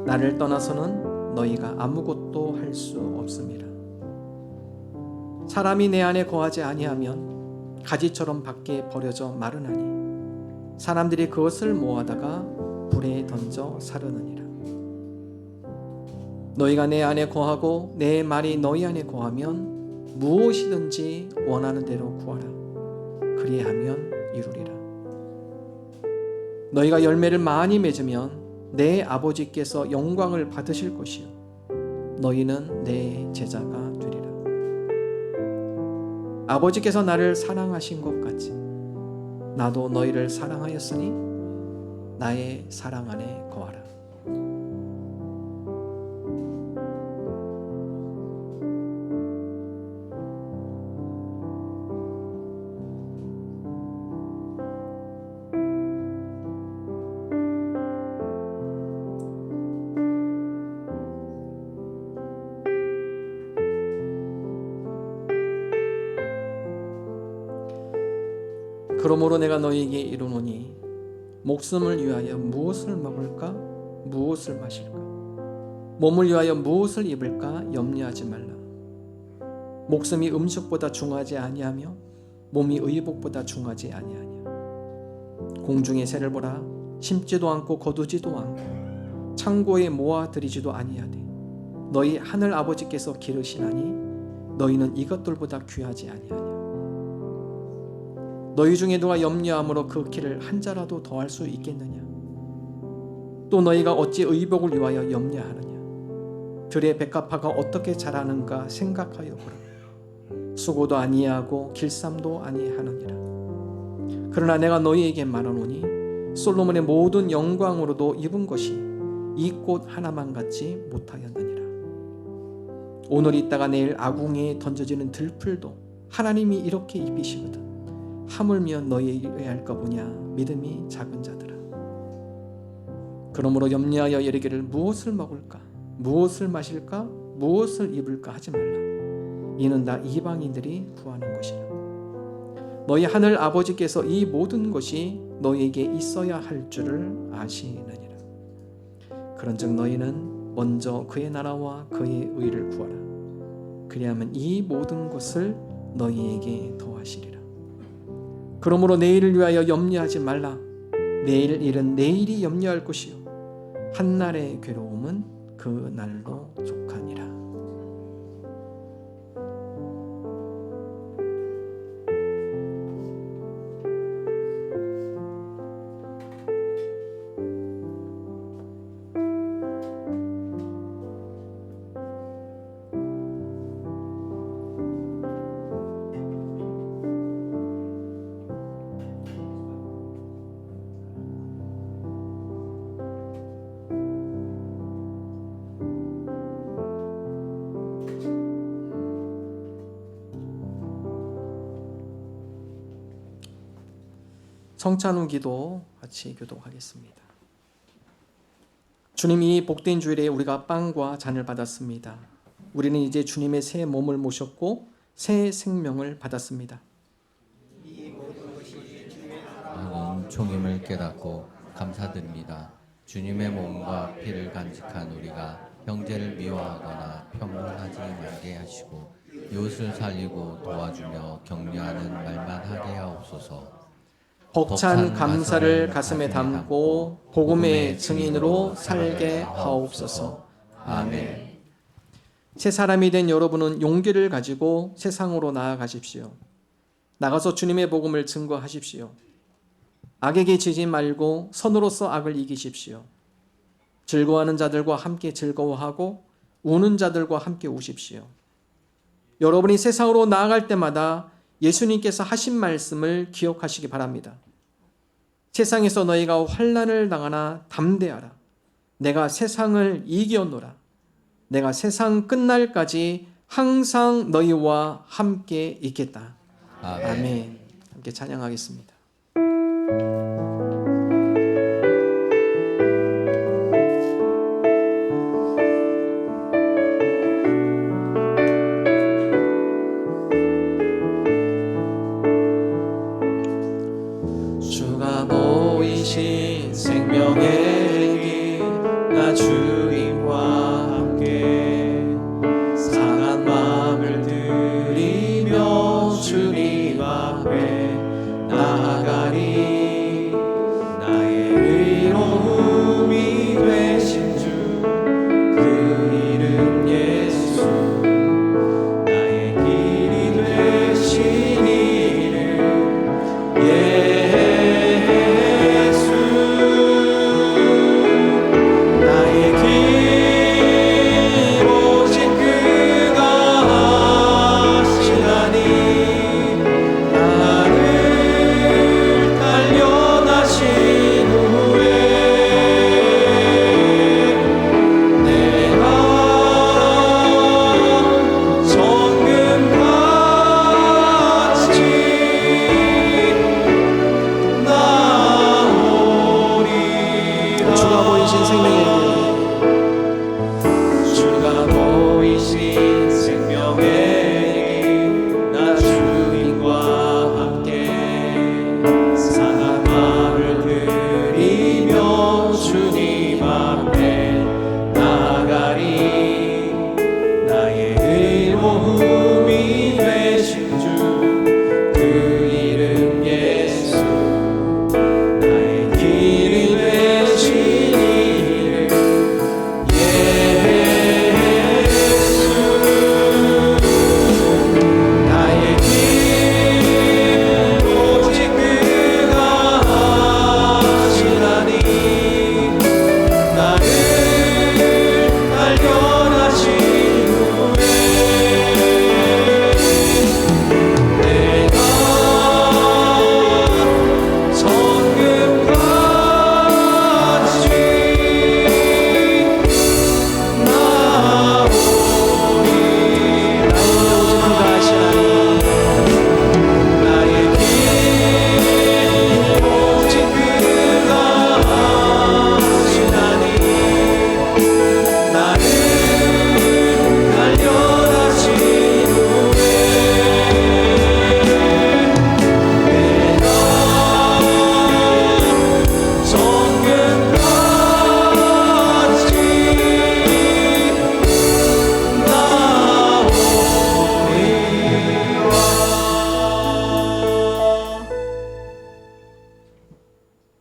나를 떠나서는 너희가 아무것도 할 수 없음이라. 사람이 내 안에 거하지 아니하면 가지처럼 밖에 버려져 마르나니 사람들이 그것을 모아다가 불에 던져 사르느니라. 너희가 내 안에 거하고 내 말이 너희 안에 거하면 무엇이든지 원하는 대로 구하라. 그리하면 이루리라. 너희가 열매를 많이 맺으면 내 아버지께서 영광을 받으실 것이요 너희는 내 제자가 되리라. 아버지께서 나를 사랑하신 것 같이 나도 너희를 사랑하였으니 나의 사랑 안에 거하라. 그러므로 내가 너희에게 이르노니 목숨을 위하여 무엇을 먹을까 무엇을 마실까 몸을 위하여 무엇을 입을까 염려하지 말라. 목숨이 음식보다 중하지 아니하며 몸이 의복보다 중하지 아니하냐. 공중의 새를 보라. 심지도 않고 거두지도 않고 창고에 모아들이지도 아니하되 너희 하늘 아버지께서 기르시나니 너희는 이것들보다 귀하지 아니하냐. 너희 중에 누가 염려함으로 그 키를 한 자라도 더할 수 있겠느냐. 또 너희가 어찌 의복을 위하여 염려하느냐. 들의 백합화가 어떻게 자라는가 생각하여 보라. 수고도 아니하고 길쌈도 아니하느니라. 그러나 내가 너희에게 말하노니 솔로몬의 모든 영광으로도 입은 것이 이 꽃 하나만 같지 못하였느니라. 오늘 있다가 내일 아궁이에 던져지는 들풀도 하나님이 이렇게 입히시거든 하물며 너희에게 할까 보냐. 믿음이 작은 자들아. 그러므로 염려하여 이르기를 무엇을 먹을까 무엇을 마실까 무엇을 입을까 하지 말라. 이는 다 이방인들이 구하는 것이라. 너희 하늘 아버지께서 이 모든 것이 너희에게 있어야 할 줄을 아시느니라. 그런즉 너희는 먼저 그의 나라와 그의 의를 구하라. 그리하면 이 모든 것을 너희에게 더하시리라. 그러므로 내일을 위하여 염려하지 말라. 내일 일은 내일이 염려할 것이요 한날의 괴로움은 그 날로 족하니라. 성찬 후 기도 같이 교독하겠습니다. 주님이 복된 주일에 우리가 빵과 잔을 받았습니다. 우리는 이제 주님의 새 몸을 모셨고 새 생명을 받았습니다. 나는 종임을 깨닫고 감사드립니다. 주님의 몸과 피를 간직한 우리가 형제를 미워하거나 편물하지 말게 하시고 이웃을 살리고 도와주며 격려하는 말만 하게 하옵소서. 벅찬 감사를 가슴에 담고 복음의 증인으로 살게 하옵소서. 아멘. 새 사람이 된 여러분은 용기를 가지고 세상으로 나아가십시오. 나가서 주님의 복음을 증거하십시오. 악에게 지지 말고 선으로서 악을 이기십시오. 즐거워하는 자들과 함께 즐거워하고 우는 자들과 함께 우십시오. 여러분이 세상으로 나아갈 때마다 예수님께서 하신 말씀을 기억하시기 바랍니다. 세상에서 너희가 환난을 당하나 담대하라. 내가 세상을 이겼노라. 내가 세상 끝날까지 항상 너희와 함께 있겠다. 아멘. 함께 찬양하겠습니다. 주가 보이신 생명의 길, 나 주님과 함께 상한 마음을 들이며 주님 앞에 나아가리. 나의 의로움이 되신 주, 그 이름 예수. 나의 길이 되신 이름 예수. 나의 길 오직 그가 하시나니. 나를 단련하신 후에 내가 정금같이 나오리라. 주가 보이신 생명의 길, 주가 보이신 생명의 길, 나 주님과 함께 상한 마음을 들이며 주님 앞에 나가리. 나의 의로움이 되신 주, 그 이름 예수. 나의 길이 되신 이름 예수. 나의 길 오직 그가 하시나니. 나를 단련하신 후에 내가 정금같이 나오리라. 나의 길 오직 그가 하시나니. 나를 단련하신 후에 내가 정금같이 나오리라.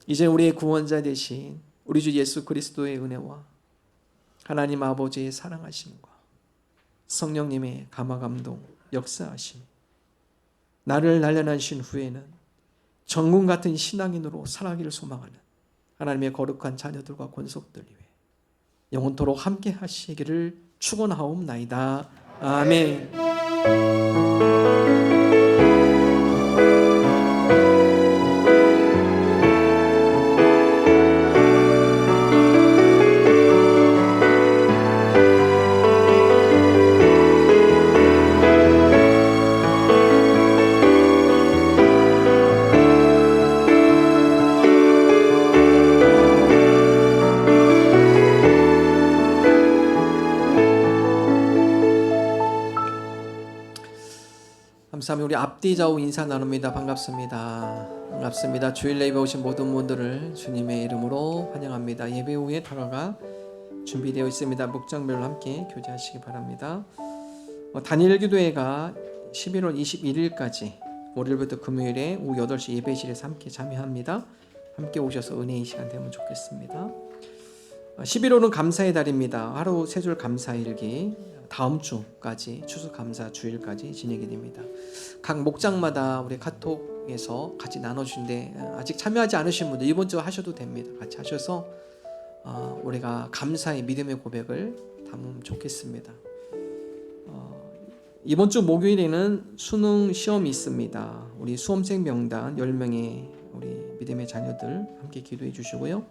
이제 우리의 구원자 되신 우리 주 예수 그리스도의 은혜와 하나님 아버지의 사랑하심과 성령님의 감화감동 역사하심, 나를 단련하신 후에는 정금 같은 신앙인으로 살아가기를 소망하는 하나님의 거룩한 자녀들과 권속들 위해 영원토록 함께 하시기를 축원하옵나이다. 아멘. 감사합니다. 우리 앞뒤 좌우 인사 나눕니다. 반갑습니다. 반갑습니다. 주일 예배 오신 모든 분들을 주님의 이름으로 환영합니다. 예배 후에 다가가 준비되어 있습니다. 목장별로 함께 교제하시기 바랍니다. 다니엘 기도회가 11월 21일까지 월요일부터 금요일에 오후 8시 예배실에서 함께 참여합니다. 함께 오셔서 은혜의 시간 되면 좋겠습니다. 11월은 감사의 달입니다. 하루 세 줄 감사일기 다음 주까지 추수감사 주일까지 지내게 됩니다. 각 목장마다 우리 카톡에서 같이 나눠주는데 아직 참여하지 않으신 분들 이번 주 하셔도 됩니다. 같이 하셔서 우리가 감사의 믿음의 고백을 담으면 좋겠습니다. 이번 주 목요일에는 수능 시험이 있습니다. 우리 수험생 명단 10명의 우리 믿음의 자녀들 함께 기도해 주시고요.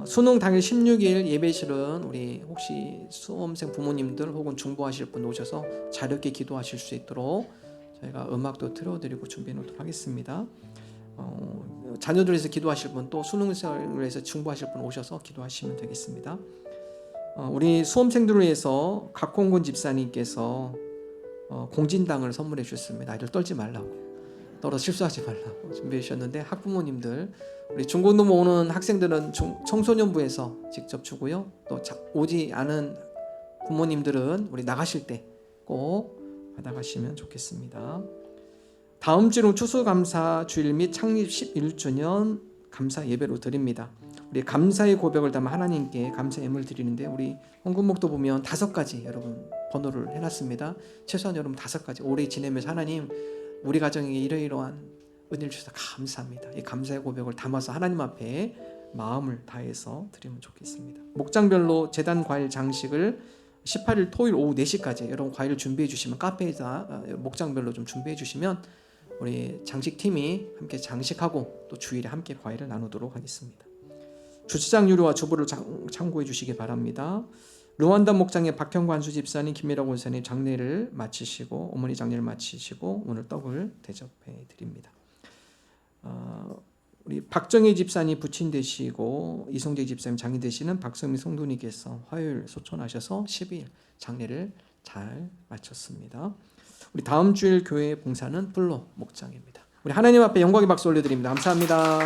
수능 당일 16일 예배실은 우리 혹시 수험생 부모님들 혹은 중보하실 분 오셔서 자유롭게 기도하실 수 있도록 저희가 음악도 틀어드리고 준비해 놓도록 하겠습니다. 자녀들에서 기도하실 분 또 수능생에서 중보하실 분 오셔서 기도하시면 되겠습니다. 우리 수험생들을 위해서 각홍근 집사님께서 공진당을 선물해 주셨습니다. 아이들 떨지 말라고, 떨어 실수하지 말라고 준비해 주셨는데 학부모님들, 우리 중고등부 오는 학생들은 청소년부에서 직접 주고요. 또 오지 않은 부모님들은 우리 나가실 때 꼭 받아가시면 좋겠습니다. 다음 주는 추수감사 주일 및 창립 11주년 감사 예배로 드립니다. 우리 감사의 고백을 담아 하나님께 감사 예물 드리는데 우리 헌금목도 보면 5가지 여러분 번호를 해놨습니다. 최소한 여러분 5가지 오래 지내면서 하나님 우리 가정에게 이러이러한 은혜를 주셔서 감사합니다. 이 감사의 고백을 담아서 하나님 앞에 마음을 다해서 드리면 좋겠습니다. 목장별로 제단 과일 장식을 18일 토요일 오후 4시까지 여러분 과일 준비해 주시면 카페에다 목장별로 좀 준비해 주시면 우리 장식팀이 함께 장식하고 또 주일에 함께 과일을 나누도록 하겠습니다. 주차장 유료와 주보를 참고해 주시기 바랍니다. 르완다 목장의 박형관 수집사님, 김미라 권사님 장례를 마치시고 어머니 장례를 마치시고 오늘 떡을 대접해 드립니다. 우리 박정희 집사님 부친 되시고 이성재 집사님 장인 되시는 박성민 성도님께서 화요일 소천하셔서 12일 장례를 잘 마쳤습니다. 우리 다음 주일 교회 봉사는 불로 목장입니다. 우리 하나님 앞에 영광의 박수 올려드립니다. 감사합니다.